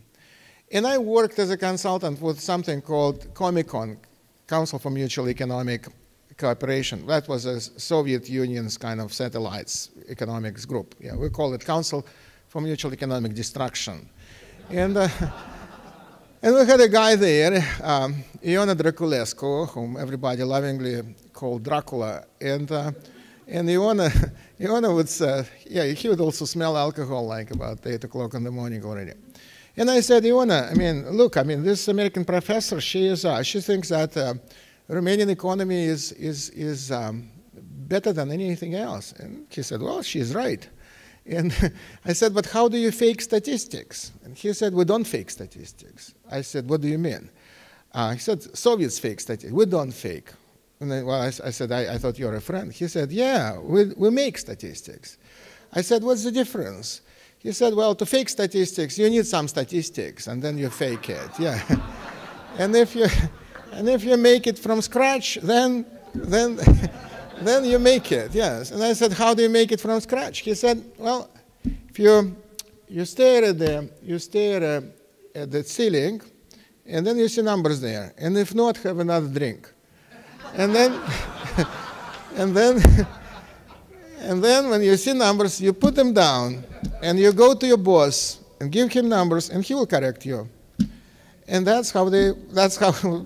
Speaker 2: And I worked as a consultant with something called Comecon, Council for Mutual Economic Cooperation. That was a Soviet Union's kind of satellites economics group. Yeah, we call it Council for Mutual Economic Destruction. And we had a guy there, Iona Draculescu, whom everybody lovingly called Dracula. And Iona would say, yeah, he would also smell alcohol like about 8 o'clock in the morning already. And I said, Iona, look, this American professor, she thinks that Romanian economy is better than anything else. And he said, well, she's right. And I said, but how do you fake statistics? And he said, we don't fake statistics. I said, what do you mean? He said, Soviets fake statistics. We don't fake. And then, well, I said, I thought you're a friend. He said, yeah, we make statistics. I said, what's the difference? He said, well, to fake statistics, you need some statistics, and then you fake it. Yeah. and if you make it from scratch, then you make it. Yes. And I said, how do you make it from scratch? He said, well, if you stare at the ceiling, and then you see numbers there, and if not, have another drink, and then and then when you see numbers, you put them down, and you go to your boss and give him numbers, and he will correct you. And that's how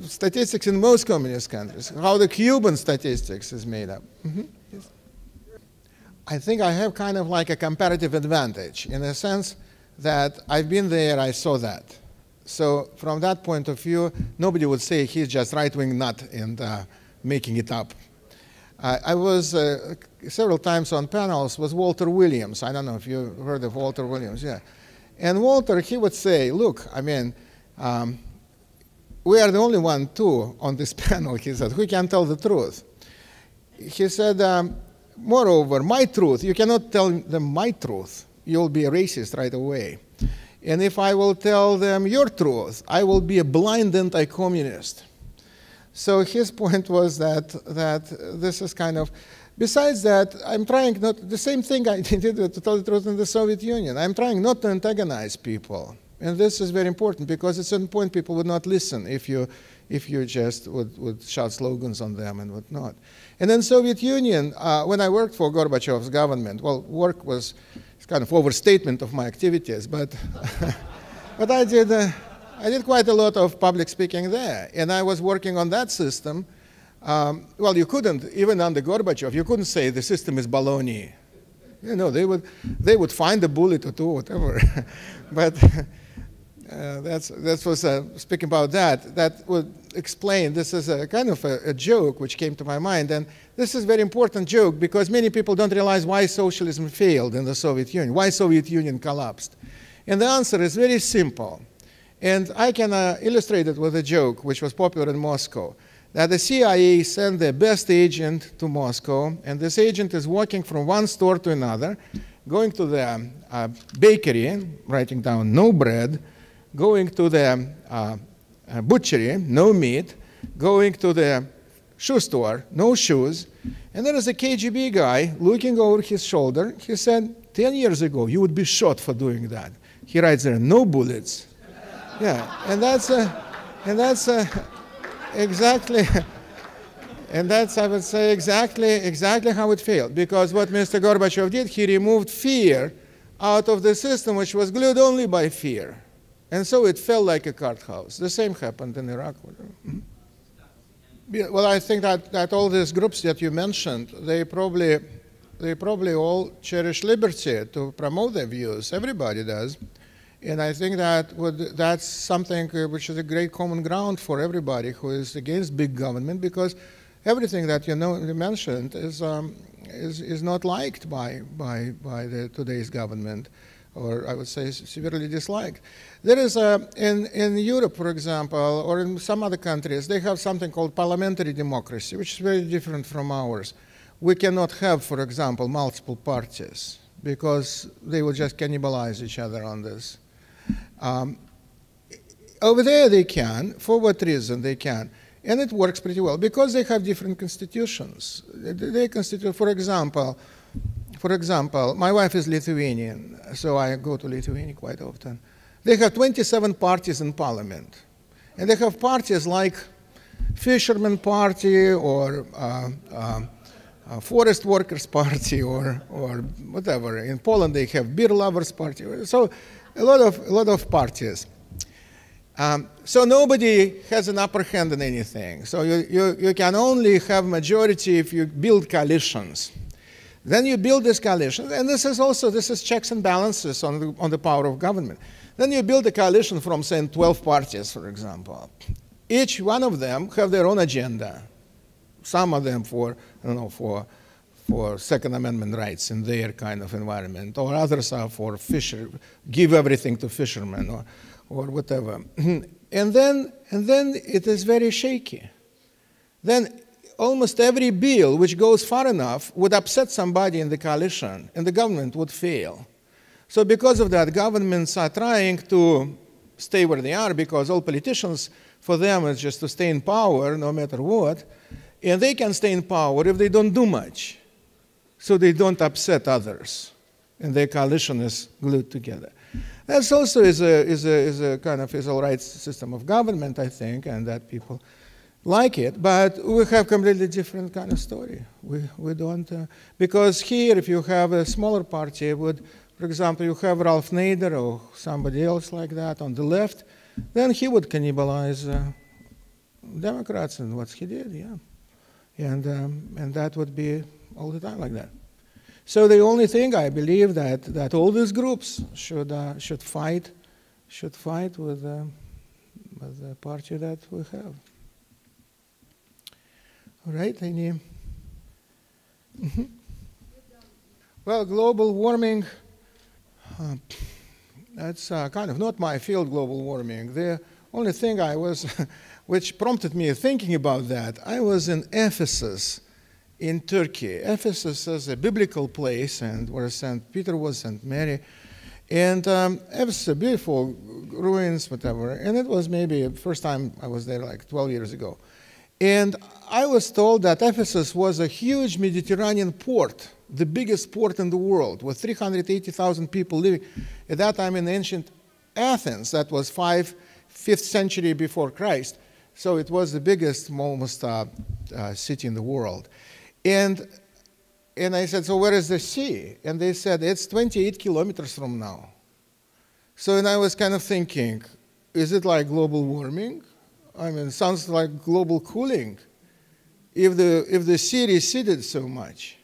Speaker 2: statistics in most communist countries, how the Cuban statistics is made up. Yes. I think I have kind of like a comparative advantage in the sense that I've been there, I saw that. So from that point of view, nobody would say he's just right-wing nut and making it up. I was several times on panels with Walter Williams. I don't know if you heard of Walter Williams, yeah. And Walter, he would say, look, I mean, we are the only one, too, on this panel, he said, who can tell the truth. He said, moreover, my truth, you cannot tell them my truth. You'll be a racist right away. And if I will tell them your truth, I will be a blind anti-communist. So his point was that this is kind of, besides that, I'm trying not, the same thing I did to tell the truth in the Soviet Union. I'm trying not to antagonize people. And this is very important because at a certain point people would not listen if you just would shout slogans on them and whatnot. And then Soviet Union, when I worked for Gorbachev's government, well, work was kind of overstatement of my activities, but but I did quite a lot of public speaking there, and I was working on that system. Well, you couldn't, even under Gorbachev, you couldn't say the system is baloney. You know, they would find a bullet or two, whatever. But that was speaking about that would explain. This is a kind of a joke which came to my mind, and this is a very important joke because many people don't realize why socialism failed in the Soviet Union, why Soviet Union collapsed. And the answer is very simple. And I can illustrate it with a joke which was popular in Moscow, that the CIA sent their best agent to Moscow, and this agent is walking from one store to another, going to the bakery, writing down no bread, going to the butchery, no meat, going to the shoe store, no shoes, and there is a KGB guy looking over his shoulder. He said, 10 years ago, you would be shot for doing that. He writes there, no bullets. Yeah, and that's exactly, and that's, I would say, exactly how it failed. Because what Mr. Gorbachev did, he removed fear out of the system, which was glued only by fear. And so it fell like a cart house. The same happened in Iraq. Yeah, well, I think that all these groups that you mentioned, they probably all cherish liberty to promote their views. Everybody does. And I think that's something which is a great common ground for everybody who is against big government, because everything that you mentioned is not liked by today's government, or I would say severely disliked. There is in Europe, for example, or in some other countries, they have something called parliamentary democracy, which is very different from ours. We cannot have, for example, multiple parties because they will just cannibalize each other on this. Over there they can. For what reason they can? And it works pretty well because they have different constitutions. They constitute, for example, my wife is Lithuanian, so I go to Lithuania quite often. They have 27 parties in parliament. And they have parties like Fisherman Party or Forest Workers Party or whatever. In Poland they have Beer Lovers Party. So a lot of parties. So nobody has an upper hand in anything. So you can only have majority if you build coalitions. Then you build this coalition, and this is checks and balances on the power of government. Then you build a coalition from, say, 12 parties, for example. Each one of them have their own agenda. Some of them for Second Amendment rights in their kind of environment, or others are for give everything to fishermen, or whatever. And then it is very shaky. Then almost every bill which goes far enough would upset somebody in the coalition, and the government would fail. So because of that, governments are trying to stay where they are, because all politicians, for them, is just to stay in power no matter what. And they can stay in power if they don't do much, so they don't upset others, and their coalition is glued together. That also is a kind of all right system of government, I think, and that people like it. But we have completely different kind of story. We don't, because here, if you have a smaller party, would, for example, you have Ralph Nader or somebody else like that on the left, then he would cannibalize Democrats, and what he did, yeah. And that would be all the time like that. So the only thing I believe that all these groups should fight with the party that we have. All right, any? Mm-hmm. Well, global warming. That's kind of not my field, global warming. The only thing I was, which prompted me thinking about that, I was in Ephesus in Turkey. Ephesus is a biblical place, and where St. Peter was, St. Mary. And Ephesus, beautiful ruins, whatever. And it was maybe the first time I was there, like 12 years ago. And I was told that Ephesus was a huge Mediterranean port, the biggest port in the world, with 380,000 people living. At that time in ancient Athens, that was 5th century before Christ. So it was the biggest, almost, city in the world. And I said, so where is the sea? And they said, it's 28 kilometers from now. So, and I was kind of thinking, is it like global warming? I mean, it sounds like global cooling. If the sea receded so much,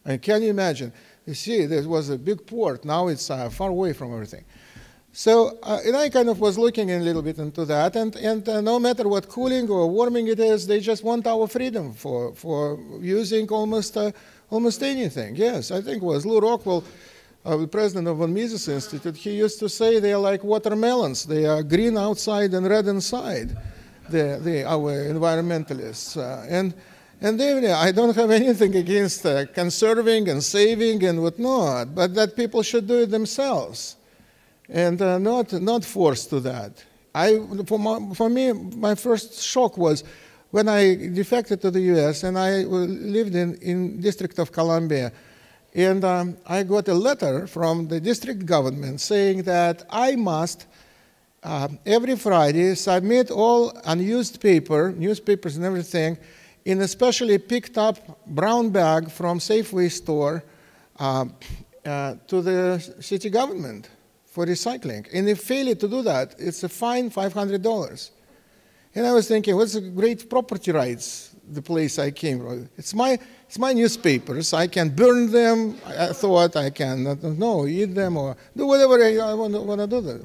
Speaker 2: and can you imagine? You see, there was a big port. Now it's far away from everything. So, and I kind of was looking a little bit into that, and no matter what cooling or warming it is, they just want our freedom for using almost anything. Yes, I think it was Lou Rockwell, the president of Von Mises Institute. He used to say they are like watermelons. They are green outside and red inside. Our environmentalists, and I don't have anything against conserving and saving and whatnot, but that people should do it themselves, and not forced to that. For me, my first shock was when I defected to the U.S. and I lived in District of Columbia, and I got a letter from the district government saying that I must every Friday submit all unused paper, newspapers and everything, in a specially picked up brown bag from Safeway store to the city government for recycling. And if failure to do that, it's a fine, $500. And I was thinking, what's the great property rights, the place I came from? It's my newspapers. I can burn them. I thought I can, eat them or do whatever I want to do.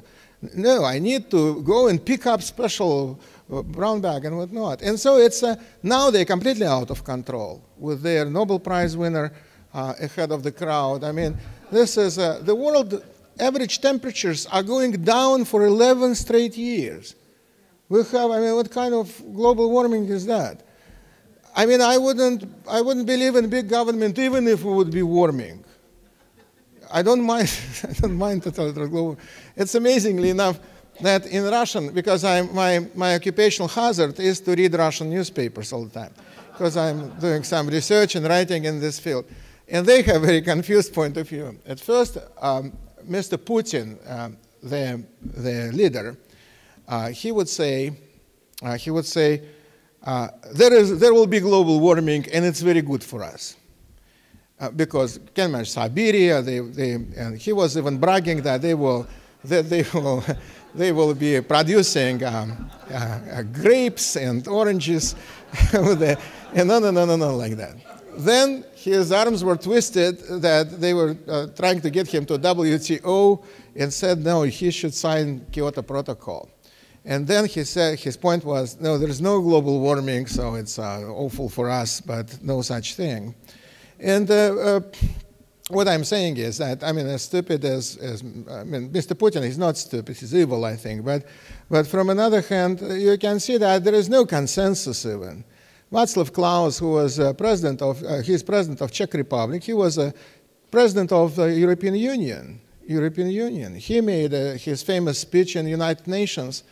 Speaker 2: No, I need to go and pick up special brown bag and whatnot. And so it's now they're completely out of control with their Nobel Prize winner ahead of the crowd. I mean, this is the world average temperatures are going down for 11 straight years. We have, I mean, what kind of global warming is that? I mean, I wouldn't believe in big government even if we would be warming. I don't mind. I don't mind total global. It's amazingly enough that in Russian, because my occupational hazard is to read Russian newspapers all the time, because I'm doing some research and writing in this field, and they have a very confused point of view. At first, Mr. Putin, the leader, he would say, there will be global warming, and it's very good for us. Because can you imagine Siberia? And he was even bragging that they will be producing grapes and oranges, and no, like that. Then his arms were twisted that they were trying to get him to WTO and said no, he should sign Kyoto Protocol. And then he said his point was no, there's no global warming, so it's awful for us, but no such thing. And what I'm saying is that, I mean, as stupid as I mean, Mr. Putin is not stupid, he's evil, I think. But from another hand, you can see that there is no consensus even. Václav Klaus, who was president of Czech Republic, he was president of the European Union. He made his famous speech in the United Nations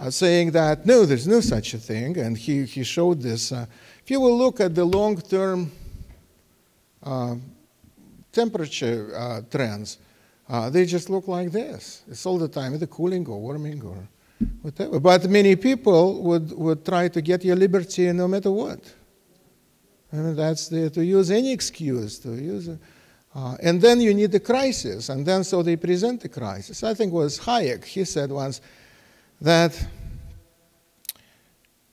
Speaker 2: saying that, no, there's no such a thing, and he showed this. If you will look at the long-term temperature trends, they just look like this. It's all the time, either cooling or warming or whatever. But many people would try to get your liberty no matter what. I mean, that's to use any excuse, to use and then you need the crisis, and then so they present the crisis. I think it was Hayek, he said once that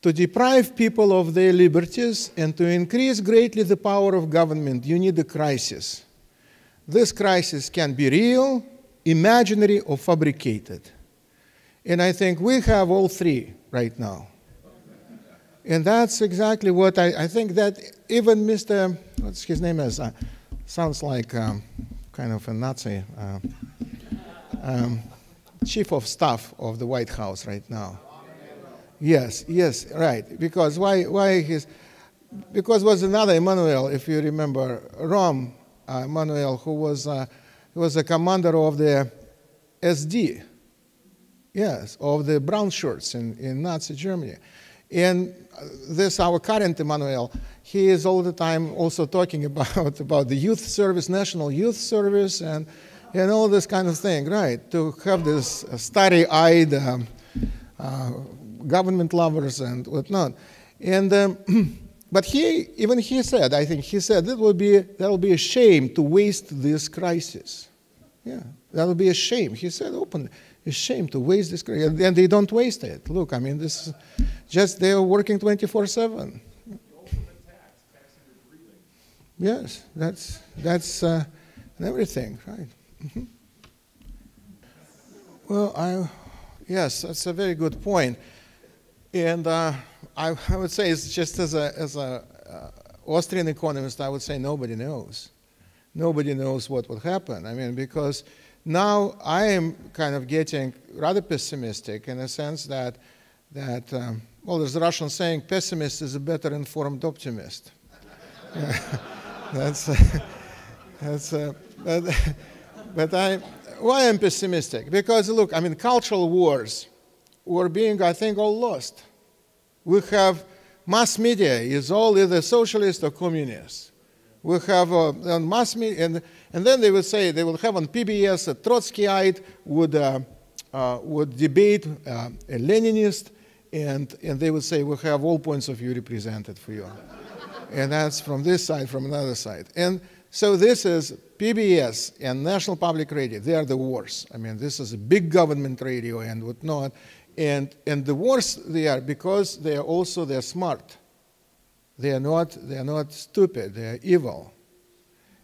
Speaker 2: to deprive people of their liberties and to increase greatly the power of government, you need a crisis. This crisis can be real, imaginary, or fabricated. And I think we have all three right now. And that's exactly what I think that even Mr., what's his name is, sounds like kind of a Nazi chief of staff of the White House right now. Yes, right. Because because was another Emmanuel, if you remember, Rom Emmanuel, who was a commander of the SD, yes, of the brown shirts in Nazi Germany. And this, our current Emmanuel, he is all the time also talking about the youth service, national youth service, and all this kind of thing, right? To have this starry-eyed government lovers and whatnot. And but he said, I think he said, that will be a shame to waste this crisis. Yeah, that will be a shame. He said openly, a shame to waste this crisis. And they don't waste it. Look, I mean, this is just, they are working 24/7. Yes, that's everything, right? Mm-hmm. Well, yes, that's a very good point. And I would say, it's just as a Austrian economist, I would say nobody knows. Nobody knows what will happen. I mean, because now I am kind of getting rather pessimistic in the sense that well, there's a Russian saying, pessimist is a better informed optimist. Why I'm pessimistic? Because look, I mean, cultural wars were being, I think, all lost. We have mass media is all either socialist or communist. We have mass media, and then they will say, they will have on PBS a Trotskyite would debate a Leninist, and they would say, we have all points of view represented for you. And that's from this side, from another side. And so this is PBS and National Public Radio. They are the worst. I mean, this is a big government radio and whatnot. And the worst they are because they are smart. They are not stupid. They are evil.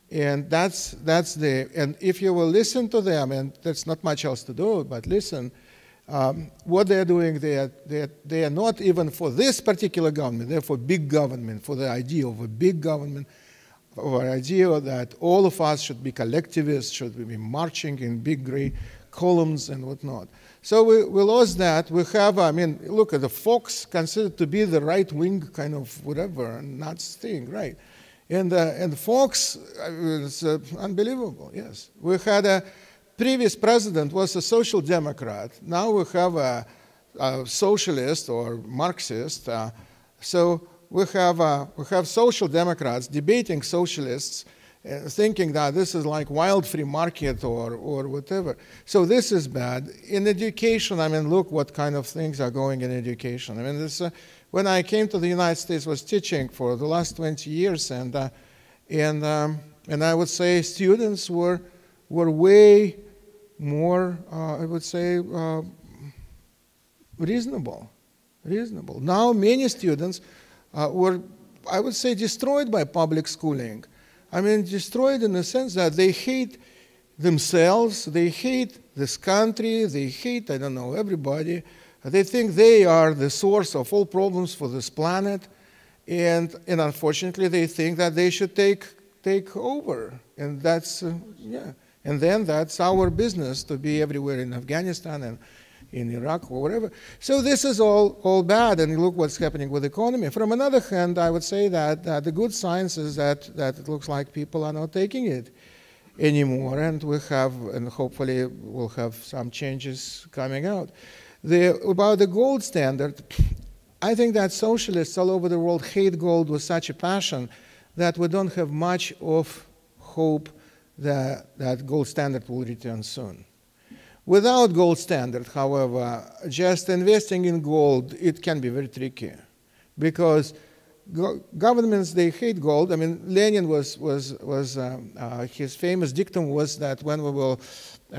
Speaker 2: And and if you will listen to them, and there's not much else to do but listen, what they're doing, they are not even for this particular government, they're for big government, for the idea of a big government, or idea that all of us should be collectivists, should be marching in big gray columns and whatnot. So we lost that. We have, I mean, look at the Fox considered to be the right-wing kind of whatever, nuts thing, right? And Fox, it's unbelievable, yes. We had a previous president was a social democrat. Now we have a socialist or Marxist. So we have social democrats debating socialists, thinking that this is like wild free market or whatever. So this is bad. In education, I mean, look what kind of things are going in education. I mean, this, when I came to the United States, I was teaching for the last 20 years, and I would say students were way more, I would say, reasonable. Now many students were, I would say, destroyed by public schooling. I mean, destroyed in the sense that they hate themselves, they hate this country, they hate, I don't know, everybody. They think they are the source of all problems for this planet, and unfortunately they think that they should take take over. And that's, yeah. And then that's our business to be everywhere in Afghanistan and in Iraq or whatever. So this is all bad, and look what's happening with the economy. From another hand, I would say that the good signs is that it looks like people are not taking it anymore, and we have, and hopefully we'll have some changes coming out. About the gold standard, I think that socialists all over the world hate gold with such a passion that we don't have much of hope that gold standard will return soon. Without gold standard, however, just investing in gold, it can be very tricky, because governments, they hate gold. I mean, Lenin his famous dictum was that when we will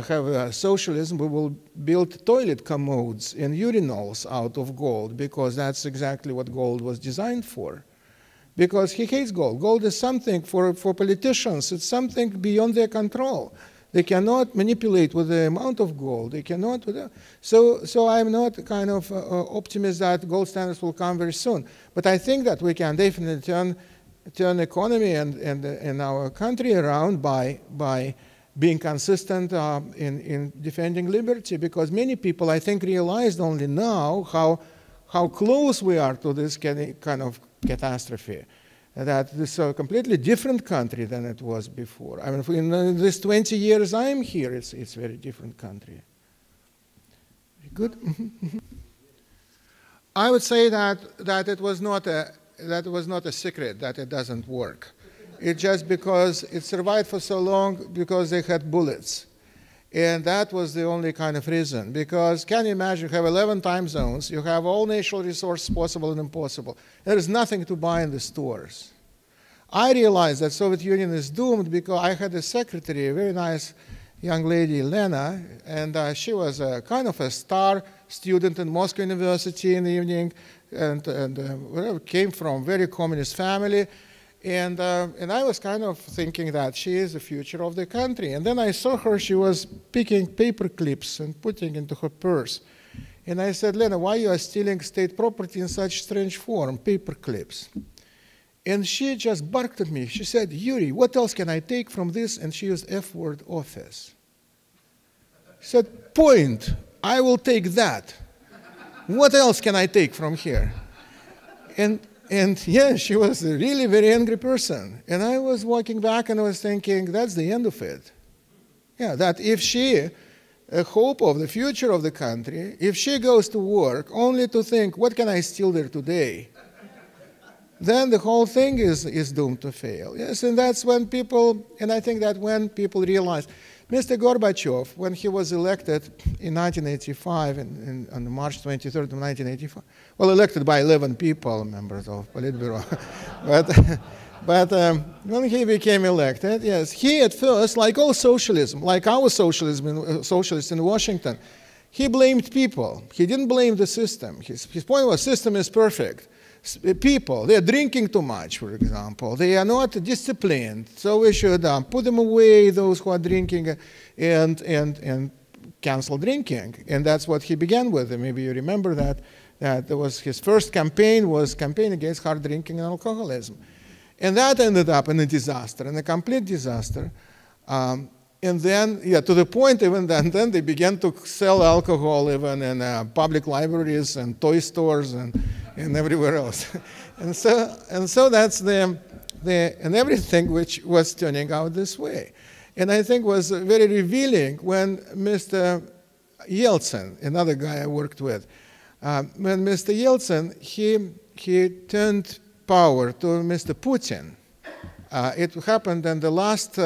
Speaker 2: have socialism, we will build toilet commodes and urinals out of gold, because that's exactly what gold was designed for. Because he hates gold. Gold is something for politicians. It's something beyond their control. They cannot manipulate with the amount of gold. They cannot. So I'm not kind of optimist that gold standards will come very soon. But I think that we can definitely turn economy and our country around by being consistent in defending liberty. Because many people, I think, realized only now how close we are to this kind of catastrophe. That this is a completely different country than it was before. I mean, in these 20 years I'm here, it's a very different country. Good? I would say that it was not a secret that it doesn't work. It's just because it survived for so long because they had bullets. And that was the only kind of reason. Because can you imagine, you have 11 time zones, you have all natural resources possible and impossible. There is nothing to buy in the stores. I realized that Soviet Union is doomed because I had a secretary, a very nice young lady, Lena, and she was a kind of a star student in Moscow University in the evening, and came from a very communist family. And I was kind of thinking that she is the future of the country. And then I saw her, she was picking paper clips and putting into her purse. And I said, Lena, why you are stealing state property in such strange form, paper clips? And she just barked at me. She said, Yuri, what else can I take from this? And she used F-word, office. She said, point, I will take that. What else can I take from here? And yeah, she was a really very angry person. And I was walking back and I was thinking, that's the end of it. Yeah, that if she, a hope of the future of the country, if she goes to work only to think, what can I steal there today? Then the whole thing is doomed to fail. Yes, and that's when people, and I think that when people realize, Mr. Gorbachev, when he was elected in 1985, on March 23rd of 1985, well, elected by 11 people, members of Politburo, but when he became elected, yes, he at first, like all socialism, like our socialism, socialists in Washington, he blamed people. He didn't blame the system. His point was, system is perfect. People, they are drinking too much, for example. They are not disciplined, so we should put them away, those who are drinking, and cancel drinking. And that's what he began with. And maybe you remember that there was his first campaign was campaign against hard drinking and alcoholism. And that ended up in a disaster, in a complete disaster. And then, yeah, to the point even then they began to sell alcohol even in public libraries and toy stores and everywhere else. and so that's and everything which was turning out this way. And I think was very revealing when Mr. Yeltsin, another guy I worked with, when Mr. Yeltsin, he turned power to Mr. Putin. It happened in the last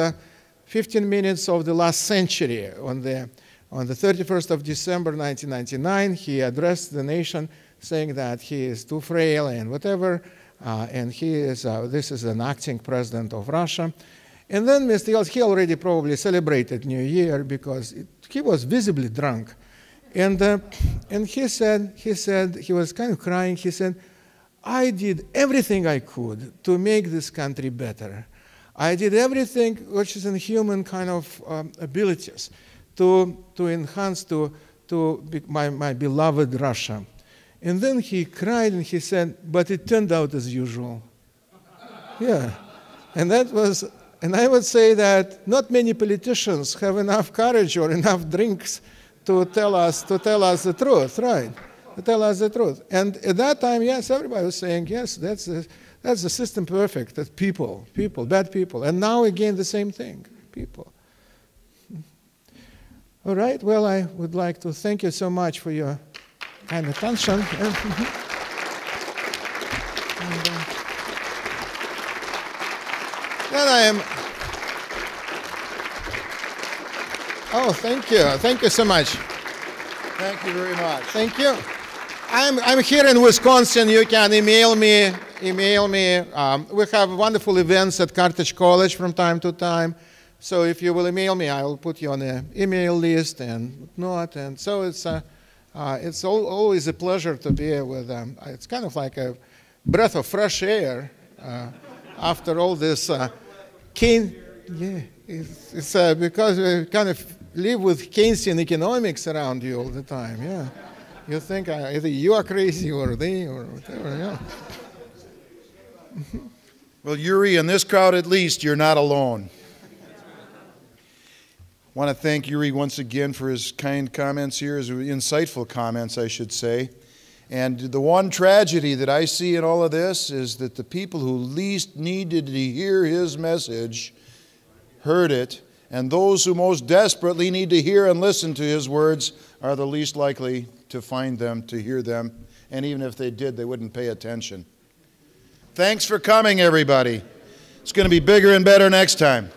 Speaker 2: 15 minutes of the last century. On the 31st of December 1999, he addressed the nation saying that he is too frail and whatever, and this is an acting president of Russia. And then Mr. Yeltsin, he already probably celebrated New Year because he was visibly drunk. And he said, he was kind of crying, he said, I did everything I could to make this country better. I did everything which is in human kind of abilities to enhance my beloved Russia. And then he cried and he said, but it turned out as usual. Yeah. And that was And I would say that not many politicians have enough courage or enough drinks to tell us the truth, right? To tell us the truth. And at that time, yes, everybody was saying, yes, that's the system perfect. That's people, bad people. And now again, the same thing, people. All right, well, I would like to thank you so much for your kind attention. Then I am. Oh, thank you. Thank you so much.
Speaker 1: Thank you very much.
Speaker 2: Thank you. I'm here in Wisconsin. You can email me. We have wonderful events at Carthage College from time to time. So if you will email me, I will put you on the email list and whatnot. And so it's always a pleasure to be here with them. It's kind of like a breath of fresh air after all this. It's because we kind of live with Keynesian economics around you all the time. Yeah, you think either you are crazy or they or whatever. Yeah.
Speaker 1: Well, Yuri, in this crowd at least, you're not alone. I want to thank Yuri once again for his kind comments here, his insightful comments, I should say. And the one tragedy that I see in all of this is that the people who least needed to hear his message heard it, and those who most desperately need to hear and listen to his words are the least likely to find them, to hear them, and even if they did, they wouldn't pay attention. Thanks for coming, everybody. It's going to be bigger and better next time.